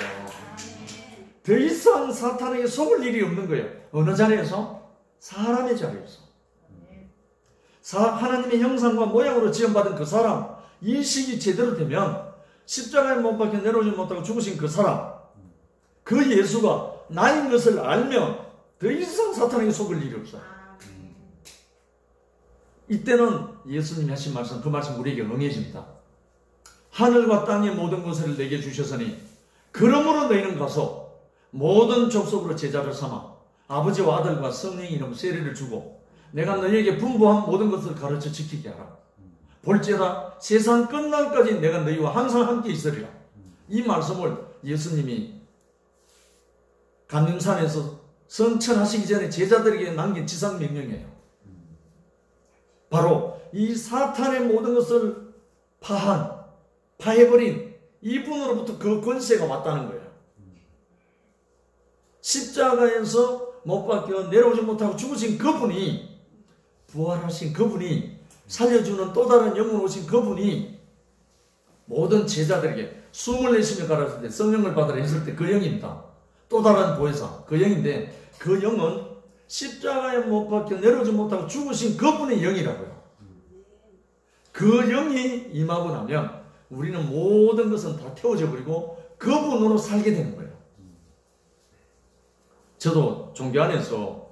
Speaker 1: 더 이상 사탄에게 속을 일이 없는 거예요. 어느 자리에서? 사람의 자리에서. 하나님의 형상과 모양으로 지음받은 그 사람, 인식이 제대로 되면 십자가에 못 박혀 내려오지 못하고 죽으신 그 사람, 그 예수가 나인 것을 알면 더 이상 사탄에게 속을 일이 없어요. 이때는 예수님이 하신 말씀, 그 말씀 우리에게 응해집니다. 하늘과 땅의 모든 것을 내게 주셨으니 그러므로 너희는 가서 모든 족속으로 제자를 삼아 아버지와 아들과 성령의 이름 세례를 주고 내가 너희에게 분부한 모든 것을 가르쳐 지키게 하라. 볼지어다 세상 끝날까지 내가 너희와 항상 함께 있으리라. 이 말씀을 예수님이 감림산에서 성천하시기 전에 제자들에게 남긴 지상명령이에요. 바로 이 사탄의 모든 것을 파해버린 이분으로부터 그 권세가 왔다는 거예요. 십자가에서 못 박혀 내려오지 못하고 죽으신 그분이, 부활하신 그분이, 살려주는 또 다른 영으로 오신 그분이 모든 제자들에게 숨을 내쉬며 가라사대 때 성령을 받으라 했을 때 그 영입니다. 또 다른 보혜사 그 영인데, 그 영은 십자가에 못 박혀 내려오지 못하고 죽으신 그분의 영이라고요. 그 영이 임하고 나면 우리는 모든 것은 다 태워져 버리고 그분으로 살게 되는 거예요. 저도 종교 안에서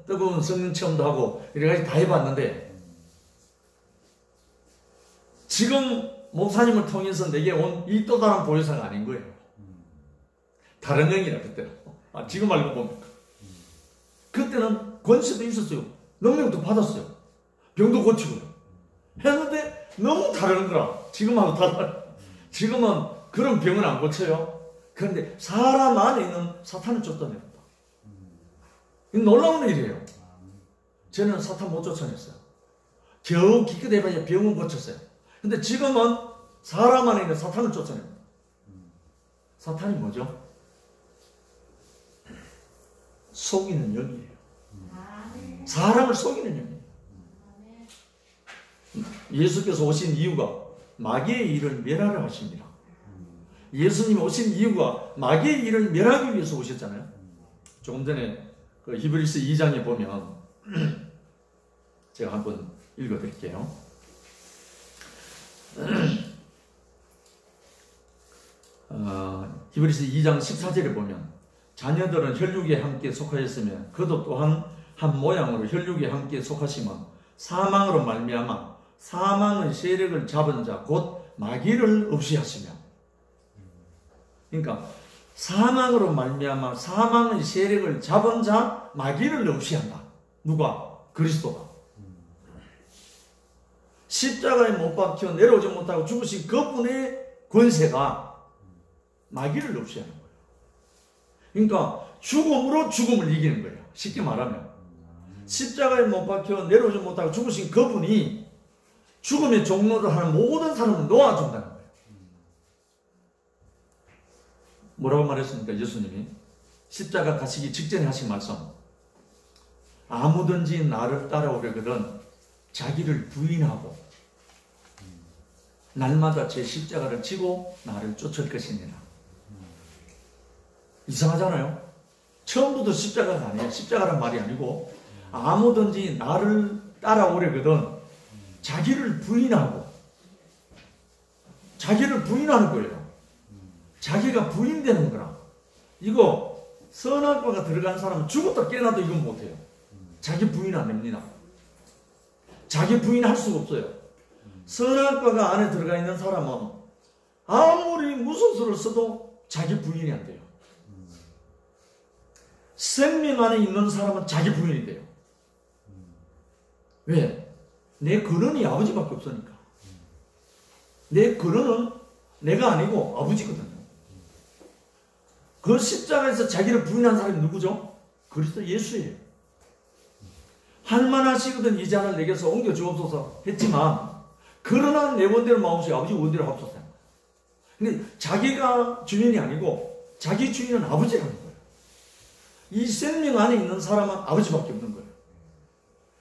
Speaker 1: 뜨거운 성령 체험도 하고 여러 가지 다 해봤는데, 지금 목사님을 통해서 내게 온 이 또 다른 보혜사가 아닌 거예요. 다른 영이라 그때는. 지금 알고 보면 그때는 권세도 있었어요. 능력도 받았어요. 병도 고치고요. 했는데 너무 다른 거라. 지금하고 달라요. 지금은 그런 병은 안 고쳐요. 그런데 사람 안에 있는 사탄을 쫓아냅니다. 놀라운 일이에요. 저는 사탄 못 쫓아냈어요. 겨우 기껏 해봐야 병은 고쳤어요. 근데 지금은 사람 안에 있는 사탄을 쫓아냅니다. 사탄이 뭐죠? 속이는 영이에요. 사람을 속이는 영이에요. 예수께서 오신 이유가 마귀의 일을 멸하려 하십니다. 예수님이 오신 이유가 마귀의 일을 멸하기 위해서 오셨잖아요. 조금 전에 그 히브리서 2장에 보면 제가 한번 읽어드릴게요. 히브리서 2장 14절에 보면 자녀들은 혈육에 함께 속하였으며 그도 또한 한 모양으로 혈육에 함께 속하시면 사망으로 말미암아 사망의 세력을 잡은 자 곧 마귀를 없이 하시며, 그러니까 사망으로 말미암아 사망의 세력을 잡은 자 마귀를 없이 한다. 누가? 그리스도가. 십자가에 못 박혀 내려오지 못하고 죽으신 그분의 권세가 마귀를 없이 하는 거예요. 그러니까 죽음으로 죽음을 이기는 거예요. 쉽게 말하면 십자가에 못 박혀 내려오지 못하고 죽으신 그분이 죽음의 종로를 하는 모든 사람을 놓아준다는 거예요. 뭐라고 말했습니까? 예수님이 십자가 가시기 직전에 하신 말씀, 아무든지 나를 따라오려거든 자기를 부인하고 날마다 제 십자가를 지고 나를 쫓을 것이니라. 이상하잖아요. 처음부터 십자가가 아니에요. 십자가란 말이 아니고 아무든지 나를 따라오려거든 자기를 부인하고, 자기를 부인하는 거예요. 자기가 부인되는 거라. 이거 선악과가 들어간 사람은 죽었다 깨어나도 이건 못해요. 자기 부인 안 됩니다. 자기 부인할 수가 없어요. 선악과가 안에 들어가 있는 사람은 아무리 무슨 수를 써도 자기 부인이 안 돼요. 생명 안에 있는 사람은 자기 부인이 돼요. 왜? 내 근원이 아버지밖에 없으니까. 내 근원은 내가 아니고 아버지거든요. 그 십자가에서 자기를 부인한 사람이 누구죠? 그리스도 예수예요. 할만하시거든 이 잔을 내게서 옮겨 주옵소서 했지만, 그러나 내 원대로 마옵시고 아버지 원대로 하옵소서. 근데 자기가 주인이 아니고 자기 주인은 아버지라는 거예요. 이 생명 안에 있는 사람은 아버지밖에 없는 거예요.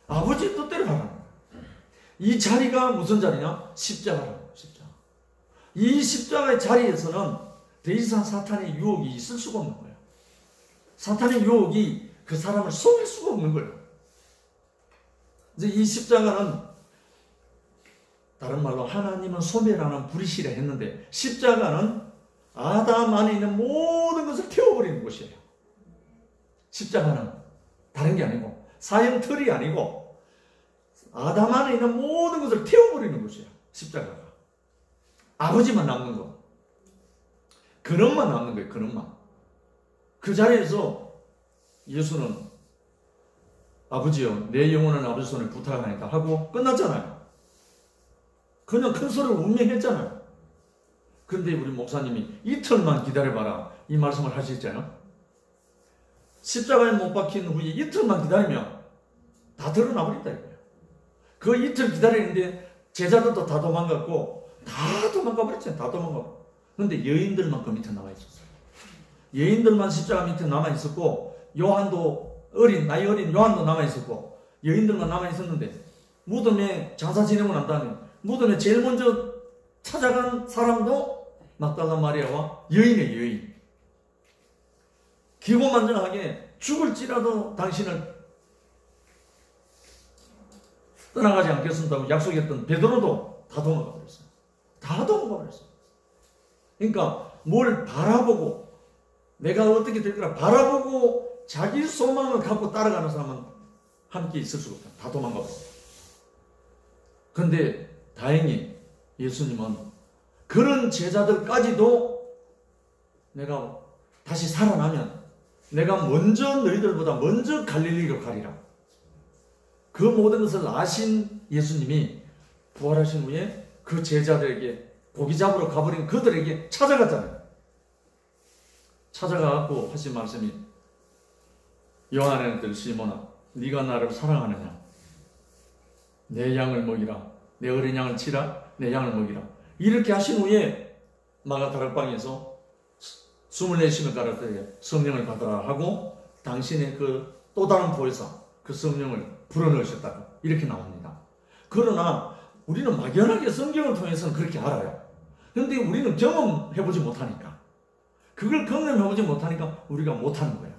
Speaker 1: 아버지의 뜻대로 하라는 거예요. 이 자리가 무슨 자리냐? 십자가라는 거예요. 십자가. 이 십자가의 자리에서는 더 이상 사탄의 유혹이 있을 수가 없는 거예요. 사탄의 유혹이 그 사람을 속일 수가 없는 거예요. 이제 이 십자가는 다른 말로 하나님은 소멸하는 불이시라 했는데, 십자가는 아담 안에 있는 모든 것을 태워버리는 곳이에요. 십자가는 다른 게 아니고 사형틀이 아니고 아담 안에 있는 모든 것을 태워버리는 곳이에요. 십자가가. 아버지만 남는 거. 근원만 남는 거예요. 근원만. 그 자리에서 예수는 아버지여 내 영혼은 아버지 손에 부탁하니까 하고 끝났잖아요. 그냥 큰 소리로 운명했잖아요. 근데 우리 목사님이 이틀만 기다려봐라 이 말씀을 하시잖아요. 십자가에 못 박힌 후에 이틀만 기다리면 다 드러나 버린다 이거예요. 그 이틀 기다리는데 제자들도 다 도망갔고 다 도망가 버렸잖아요. 다 도망가. 근데 여인들만 그 밑에 남아 있었어요. 여인들만 십자가 밑에 남아 있었고, 요한도 나이 어린 요한도 남아 있었고, 여인들만 남아 있었는데, 무덤에 장사 지내고 난 다음에 무덤에 제일 먼저 찾아간 사람도 막달라 마리아와 여인의 여인. 기고만장하게 죽을지라도 당신을 떠나가지 않겠습니다고 약속했던 베드로도 다 도망가 버렸어요. 다 도망가 버렸어요. 그러니까 뭘 바라보고 내가 어떻게 될 거라 바라보고 자기 소망을 갖고 따라가는 사람은 함께 있을 수가 없다. 다 도망가 버렸어요. 그런데 다행히 예수님은 그런 제자들까지도 내가 다시 살아나면 내가 먼저 너희들보다 먼저 갈릴리로 가리라. 그 모든 것을 아신 예수님이 부활하신 후에 그 제자들에게 고기 잡으러 가버린 그들에게 찾아갔잖아요. 찾아가고 하신 말씀이 요한의 아들 시몬아 네가 나를 사랑하느냐? 내 양을 먹이라. 내 어린 양을 치라. 내 양을 먹이라. 이렇게 하신 후에 마가다락방에서 24시간 가르쳐 성령을 받아라 하고 당신의 그 또 다른 보혜사 그 성령을 불어넣으셨다고 이렇게 나옵니다. 그러나 우리는 막연하게 성경을 통해서는 그렇게 알아요. 그런데 우리는 경험해보지 못하니까, 그걸 경험해보지 못하니까 우리가 못하는 거예요.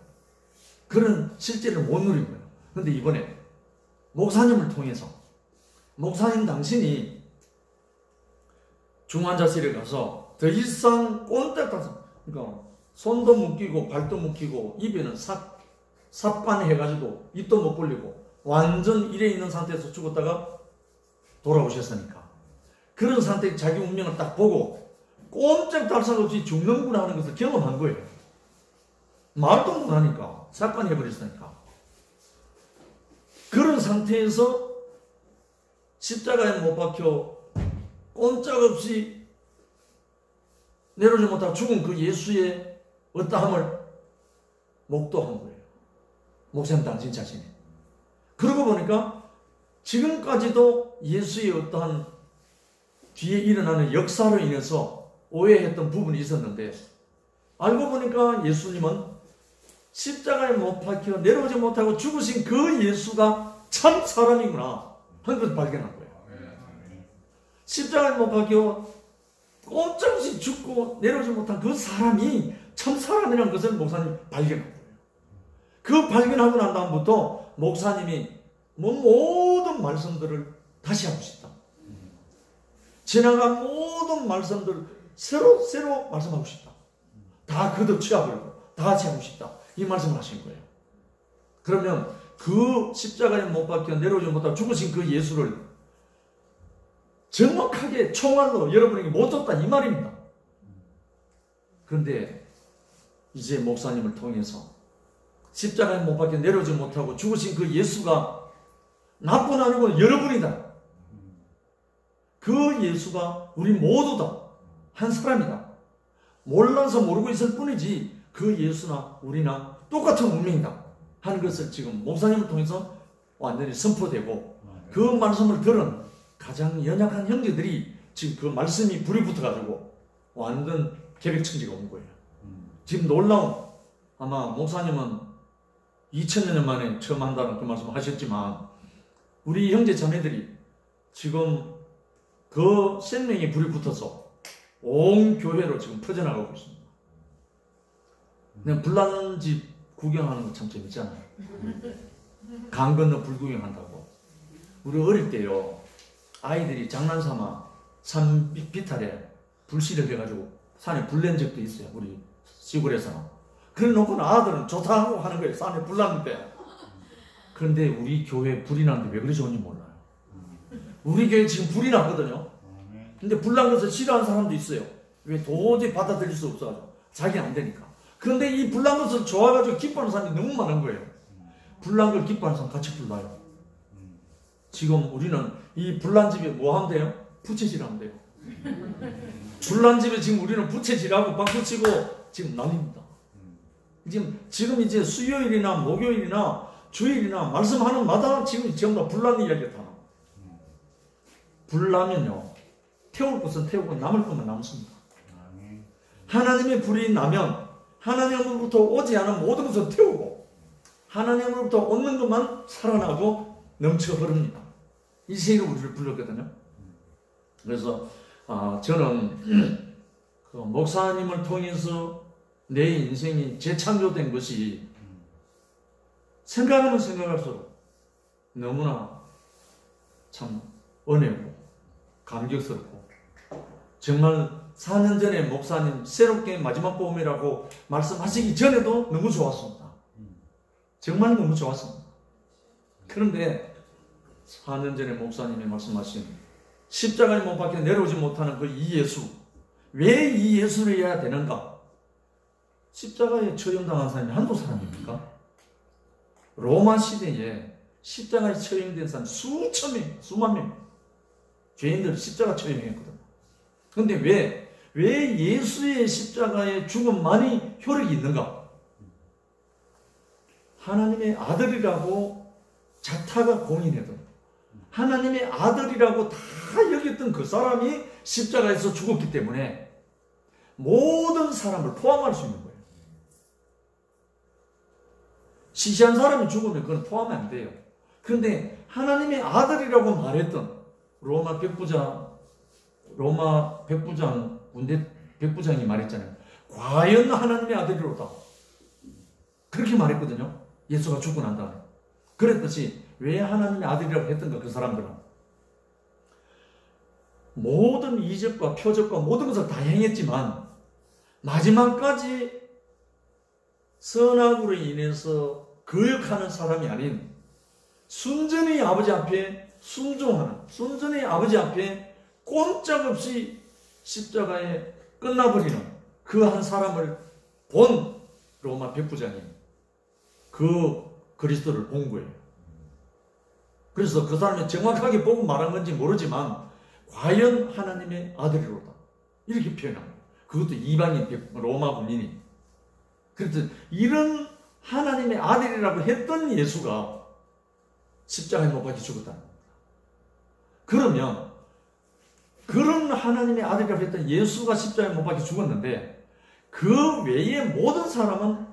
Speaker 1: 그런 실제를 못 누린 거예요. 그런데 이번에 목사님을 통해서 목사님 당신이 중환자실에 가서 더 이상 꼼짝도, 그러니까 손도 묶이고 발도 묶이고 입에는 삽관 해가지고 입도 못 벌리고 완전 이래 있는 상태에서 죽었다가 돌아오셨으니까 그런 상태에 자기 운명을 딱 보고 꼼짝도 할 생각 없이 죽는구나 하는 것을 경험한 거예요. 말도 못하니까 삽관 해버렸으니까. 그런 상태에서 십자가에 못 박혀 꼼짝없이 내려오지 못하고 죽은 그 예수의 어떠함을 목도한 거예요. 목사님 당신 자신이. 그러고 보니까 지금까지도 예수의 어떠한 뒤에 일어나는 역사로 인해서 오해했던 부분이 있었는데, 알고 보니까 예수님은 십자가에 못 박혀 내려오지 못하고 죽으신 그 예수가 참 사람이구나 하는 것을 발견한 거예요. 십자가에 못 박혀 꼼짝없이 죽고 내려오지 못한 그 사람이 참 사람이라는 것을 목사님이 발견한 거예요. 그 발견하고 난 다음부터 목사님이 모든 말씀들을 다시 하고 싶다. 지나간 모든 말씀들을 새로 말씀하고 싶다. 다 걷어치워버리고 다 같이 하고 싶다. 이 말씀을 하신 거예요. 그러면 그 십자가에 못 박혀 내려오지 못하고 죽으신 그 예수를 정확하게 총알로 여러분에게 못 줬다 이 말입니다. 그런데 이제 목사님을 통해서 십자가에 못 박혀 내려오지 못하고 죽으신 그 예수가 나뿐 아니고 여러분이다. 그 예수가 우리 모두 다 한 사람이다. 몰라서 모르고 있을 뿐이지 그 예수나 우리나 똑같은 운명이다 하는 것을 지금 목사님을 통해서 완전히 선포되고 그 말씀을 들은 가장 연약한 형제들이 지금 그 말씀이 불이 붙어가지고 완전 개백천지가 온 거예요. 지금 놀라운, 아마 목사님은 2000년 만에 처음 한다는 그 말씀을 하셨지만 우리 형제 자매들이 지금 그 생명의 불이 붙어서 온 교회로 지금 퍼져나가고 있습니다. 그냥 불난집 구경하는 거 참 재밌잖아요. 강 건너 불 구경한다고. 우리 어릴 때요, 아이들이 장난삼아 산 비탈에 불씨를 해가지고 산에 불 낸 적도 있어요. 우리 시골에서는. 그래 놓고는 아들은 좋다 하고 하는 거예요. 산에 불 났는데. 그런데 우리 교회에 불이 났는데 왜 그리 좋은지 몰라요. 우리 교회에 지금 불이 났거든요. 근데 불 난 것을 싫어하는 사람도 있어요. 왜? 도저히 받아들일 수 없어가지고. 자기는 안 되니까. 그런데 이 불 난 것을 좋아가지고 기뻐하는 사람이 너무 많은 거예요. 불 난 걸 기뻐하는 사람 같이 불나요. 지금 우리는 이 불난 집에 뭐 하면 돼요? 부채질 하면 돼요. 불난 집에 지금 우리는 부채질하고 박수치고 지금 난립니다. 지금 이제 수요일이나 목요일이나 주일이나 말씀하는 마다 지금 전부 다 불난 이야기가 다 나와요. 불나면요, 태울 것은 태우고 남을 것만 남습니다. 하나님의 불이 나면 하나님으로부터 오지 않은 모든 것을 태우고 하나님으로부터 오는 것만 살아나고 넘쳐 흐릅니다. 이 세계로 우리를 불렀거든요. 그래서 저는 그 목사님을 통해서 내 인생이 재창조된 것이 생각하면 생각할수록 너무나 참 은혜고 감격스럽고, 정말 4년 전에 목사님 새롭게 마지막 복음이라고 말씀하시기 전에도 너무 좋았습니다. 정말 너무 좋았습니다. 그런데 4년 전에 목사님이 말씀하신 십자가에 못 박혀 내려오지 못하는 그 이 예수, 왜 이 예수를 해야 되는가? 십자가에 처형당한 사람이 한두 사람입니까? 로마 시대에 십자가에 처형된 사람 수천 명, 수만 명, 죄인들 십자가 처형했거든요. 그런데 왜 예수의 십자가의 죽음만이 효력이 있는가? 하나님의 아들이라고 자타가 공인했던, 하나님의 아들이라고 다 여겼던 그 사람이 십자가에서 죽었기 때문에 모든 사람을 포함할 수 있는 거예요. 시시한 사람이 죽으면 그건 포함이 안 돼요. 그런데 하나님의 아들이라고 말했던 로마 백부장, 군대 백부장이 말했잖아요. 과연 하나님의 아들이로다. 그렇게 말했거든요. 예수가 죽고 난 다음에. 그랬듯이 왜 하나님의 아들이라고 했던가, 그 사람들은. 모든 이적과 표적과 모든 것을 다 행했지만 마지막까지 선악으로 인해서 거역하는 사람이 아닌 순전히 아버지 앞에 순종하는, 순전히 아버지 앞에 꼼짝없이 십자가에 끝나버리는 그 한 사람을 본 로마 백부장이 그 그리스도를 본 거예요. 그래서 그 사람이 정확하게 보고 말한 건지 모르지만 과연 하나님의 아들이로다, 이렇게 표현합니다. 그것도 이방인 로마 군인이. 그래서 이런 하나님의 아들이라고 했던 예수가 십자가에 못 박혀 죽었다는 겁니다. 그러면 그런 하나님의 아들이라고 했던 예수가 십자가에 못 박혀 죽었는데 그 외의 모든 사람은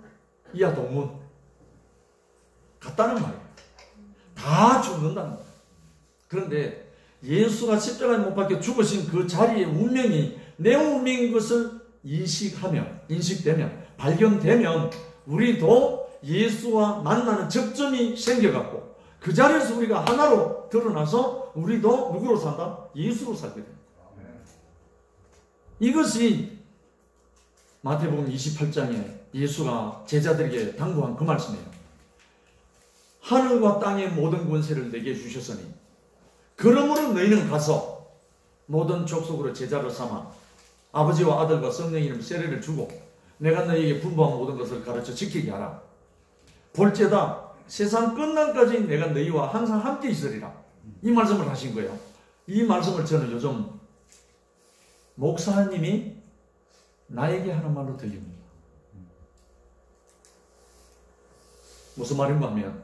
Speaker 1: 이하 동문 같다는 말이에요. 다 죽는다는 거예요. 그런데 예수가 십자가에 못 박혀 죽으신 그 자리의 운명이 내 운명인 것을 인식되면, 발견되면 우리도 예수와 만나는 접점이 생겨갖고 그 자리에서 우리가 하나로 드러나서 우리도 누구로 산다? 예수로 살게 됩니다. 이것이 마태복음 28장에 예수가 제자들에게 당부한 그 말씀이에요. 하늘과 땅의 모든 권세를 내게 주셨으니 그러므로 너희는 가서 모든 족속으로 제자를 삼아 아버지와 아들과 성령 이름 세례를 주고 내가 너희에게 분부한 모든 것을 가르쳐 지키게 하라. 볼지어다 세상 끝날까지 내가 너희와 항상 함께 있으리라. 이 말씀을 하신 거예요. 이 말씀을 저는 요즘 목사님이 나에게 하는 말로 들립니다. 무슨 말인가 하면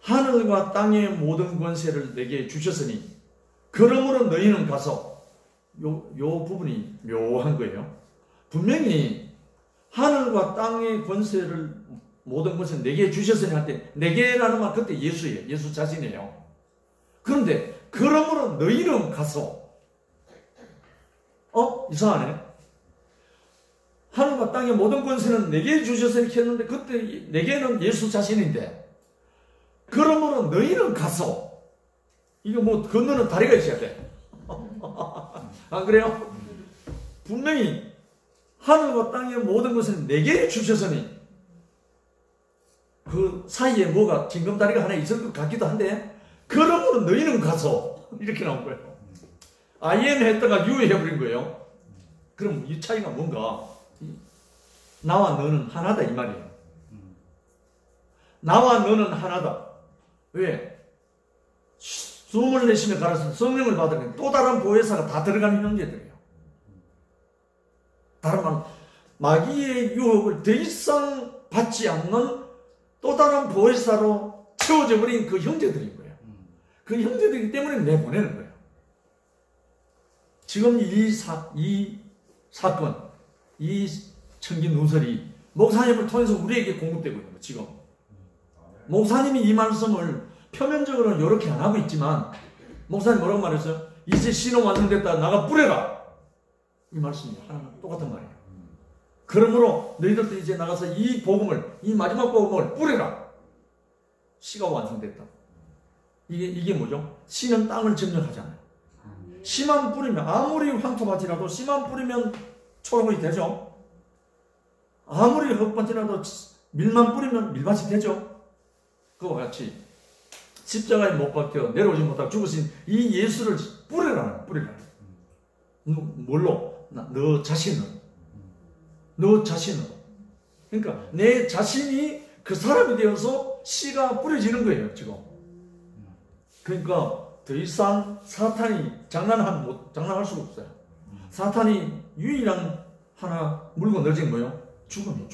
Speaker 1: 하늘과 땅의 모든 권세를 내게 주셨으니 그러므로 너희는 가서 요 부분이 묘한 거예요. 분명히 하늘과 땅의 권세를 모든 권세를 내게 주셨으니 할 때 내게라는 말 그때 예수예요. 예수 자신이에요. 그런데 그러므로 너희는 가서 이상하네. 하늘과 땅의 모든 권세는 내게 주셨으니 했는데 그때 내게는 예수 자신인데 그러므로 너희는 가서 이거 뭐 건너는 다리가 있어야 돼. 안 그래요? 분명히 하늘과 땅의 모든 것은 내게 주셨으니 그 사이에 뭐가 징검다리가 하나 있을 것 같기도 한데 그러므로 너희는 가서 이렇게 나온 거예요. IM 했다가 U 해버린 거예요. 그럼 이 차이가 뭔가 나와 너는 하나다 이 말이에요. 나와 너는 하나다. 왜? 숨을 내쉬며 가라서 성령을 받으면 또 다른 보혜사가 다 들어가는 형제들이에요. 다른 말 마귀의 유혹을 더 이상 받지 않는 또 다른 보혜사로 채워져 버린 그 형제들인 거예요. 그 형제들이기 때문에 내보내는 거예요. 지금 이 사건, 이 청긴 누설이 목사님을 통해서 우리에게 공급되고 있는 거예요. 지금 목사님이 이 말씀을 표면적으로는 이렇게 안 하고 있지만 목사님 뭐라고 말했어요? 이제 신호 완성됐다. 나가 뿌려라. 이 말씀이 하나님 똑같은 말이에요. 그러므로 너희들도 이제 나가서 이 복음을, 이 마지막 복음을 뿌려라. 씨가 완성됐다. 이게 뭐죠? 씨는 땅을 점령하잖아요. 씨만 뿌리면 아무리 황토밭이라도 씨만 뿌리면 초록이 되죠. 아무리 흙밭이라도 밀만 뿌리면 밀밭이 되죠. 그와 같이 십자가에 못 박혀 내려오지 못하고 죽으신 이 예수를 뿌리라. 뭘로? 너 자신을. 그러니까 내 자신이 그 사람이 되어서 씨가 뿌려지는 거예요. 지금. 그러니까 더 이상 사탄이 장난할 수가 없어요. 사탄이 유일한 하나 물건 넣어진 뭐예요? 죽음이에요.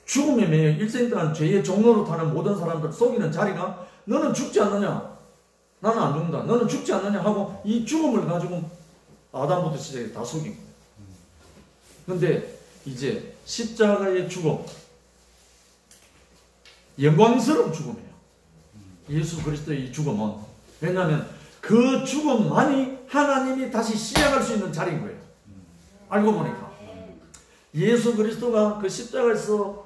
Speaker 1: 죽음에 매여 일생 동안 죄의 종로로 타는 모든 사람들 속이는 자리가 너는 죽지 않느냐? 나는 안 죽는다. 너는 죽지 않느냐? 하고 이 죽음을 가지고 아담부터 시작해 다 속인 거예요. 그런데 이제 십자가의 죽음, 영광스러운 죽음이에요. 예수 그리스도의 이 죽음은. 왜냐하면 그 죽음만이 하나님이 다시 시작할 수 있는 자리인 거예요. 알고 보니까 예수 그리스도가 그 십자가에서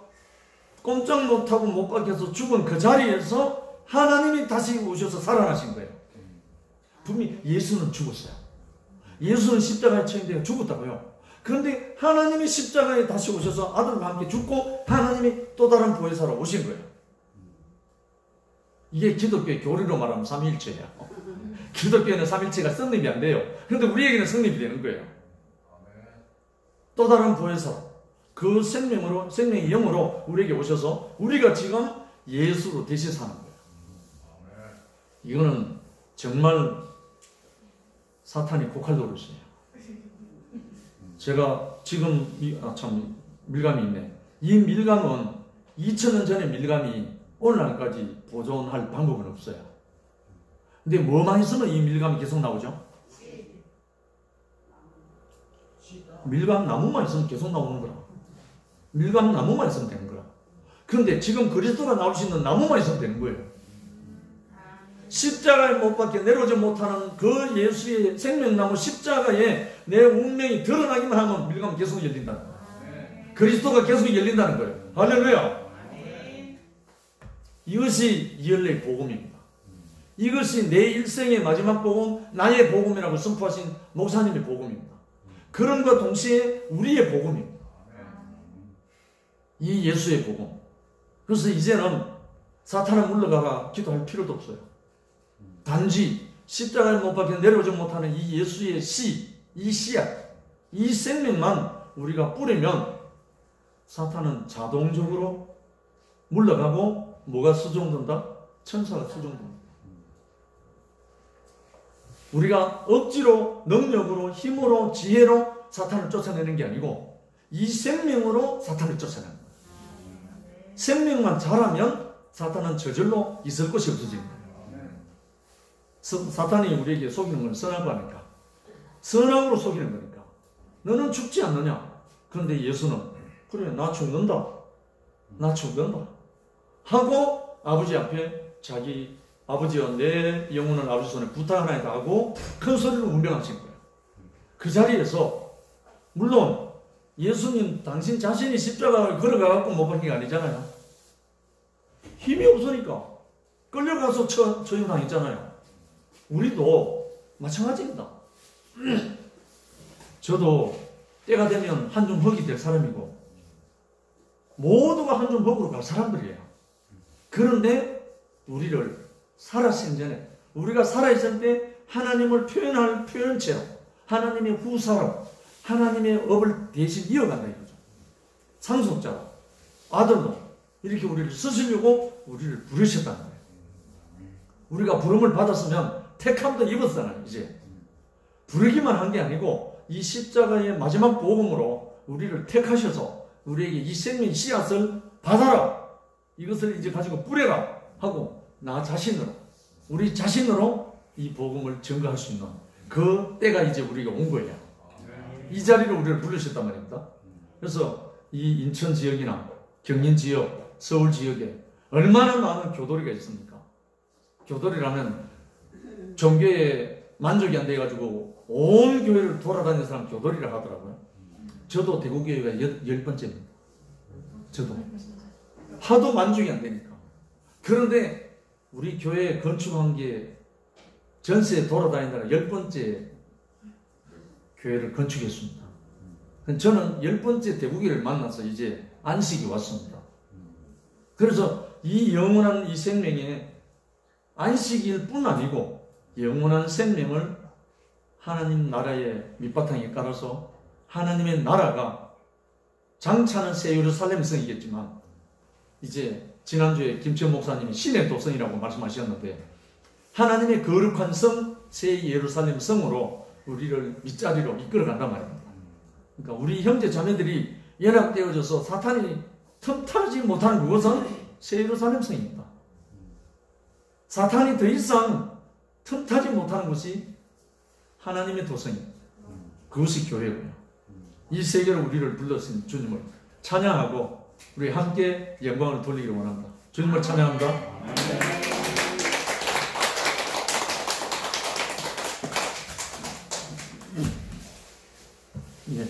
Speaker 1: 꼼짝 못하고 못 박혀서 죽은 그 자리에서 하나님이 다시 오셔서 살아나신 거예요. 분명히 예수는 죽었어요. 예수는 십자가에 처형되어 죽었다고요. 그런데 하나님이 십자가에 다시 오셔서 아들과 함께 죽고 하나님이 또 다른 보혜사로 오신 거예요. 이게 기독교의 교리로 말하면 삼위일체예요. 기독교에는 삼위일체가 성립이 안 돼요. 그런데 우리에게는 성립이 되는 거예요. 또 다른 보혜사로 그 생명의 영으로 우리에게 오셔서 우리가 지금 예수로 대신 사는 거예요. 이거는 정말 사탄이 고칼 노릇이에요. 제가 지금 밀감이 있네. 이 밀감은 2000년 전의 밀감이 오늘날까지 보존할 방법은 없어요. 근데 뭐만 있으면 이 밀감이 계속 나오죠? 밀감 나무만 있으면 계속 나오는 거라. 밀감 나무만 있으면 되는 거라. 그런데 지금 그리스도가 나올 수 있는 나무만 있으면 되는 거예요. 십자가에 못 박혀 내려오지 못하는 그 예수의 생명나무 십자가에 내 운명이 드러나기만 하면 밀감은 계속 열린다는 거예요. 그리스도가 계속 열린다는 거예요. 할렐루야. 이것이 이열레의 복음입니다. 이것이 내 일생의 마지막 복음, 나의 복음이라고 선포하신 목사님의 복음입니다. 그런과 동시에 우리의 복음입니다. 이 예수의 복음. 그래서 이제는 사탄을 물러가라 기도할 필요도 없어요. 단지 십자가에 못 박혀 내려오지 못하는 이 예수의 이 씨앗, 이 생명만 우리가 뿌리면 사탄은 자동적으로 물러가고 뭐가 수종된다? 천사가 수종됩니다. 우리가 억지로 능력으로 힘으로 지혜로 사탄을 쫓아내는 게 아니고 이 생명으로 사탄을 쫓아내는 거예요. 생명만 잘하면 사탄은 저절로 있을 것이 없어지는 거예요. 사탄이 우리에게 속이는 건 선하고 하니까 선악으로 속이는 거니까 너는 죽지 않느냐. 그런데 예수는 그래 나 죽는다 하고 아버지 앞에 자기 아버지와 내 영혼을 아버지 손에 부탁하나이다 하고 큰 소리로 운명하신 거예요. 그 자리에서 물론 예수님 당신 자신이 십자가를 걸어가갖고 못 박힌 게 아니잖아요. 힘이 없으니까 끌려가서 처형당했잖아요. 우리도 마찬가지입니다. 저도 때가 되면 한줌 흙이 될 사람이고 모두가 한줌 흙으로 갈 사람들이에요. 그런데 우리를 살아있는 전에 우리가 살아있을 때 하나님을 표현할 표현체로 하나님의 후사로 하나님의 업을 대신 이어간다 이거죠. 상속자로 아들로 이렇게 우리를 쓰시려고 우리를 부르셨다는 거예요. 우리가 부름을 받았으면 택함도 입었잖아요. 이제 부르기만 한 게 아니고 이 십자가의 마지막 복음으로 우리를 택하셔서 우리에게 이 생명 씨앗을 받아라. 이것을 이제 가지고 뿌려라 하고 나 자신으로 우리 자신으로 이 복음을 증거할 수 있는 그 때가 이제 우리가 온 거예요. 이 자리로 우리를 부르셨단 말입니다. 그래서 이 인천 지역이나 경인 지역, 서울 지역에 얼마나 많은 교도리가 있습니까? 교도리라면 종교에 만족이 안 돼가지고 온 교회를 돌아다니는 사람 교도리라 하더라고요. 저도 대구교회가 10번째입니다. 저도 하도 만족이 안 되니까. 그런데 우리 교회 건축한 게 전세에 돌아다니다가 10번째 교회를 건축했습니다. 저는 10번째 대구교회를 만나서 이제 안식이 왔습니다. 그래서 이 영원한 이 생명에 안식일 뿐 아니고 영원한 생명을 하나님 나라의 밑바탕에 깔아서 하나님의 나라가 장차는 새 예루살렘 성이겠지만 이제 지난주에 김천 목사님이 신의 도성이라고 말씀하셨는데 하나님의 거룩한 성, 새 예루살렘 성으로 우리를 밑자리로 이끌어간단 말입니다. 그러니까 우리 형제 자매들이 연합되어져서 사탄이 틈타지 못하는 그것은 새 예루살렘 성입니다. 사탄이 더 이상 틈타지 못하는 것이 하나님의 도성입니다. 그것이 교회고요. 이 세계로 우리를 불러신 주님을 찬양하고 우리 함께 영광을 돌리기를 원합니다. 주님을 찬양합니다. 예.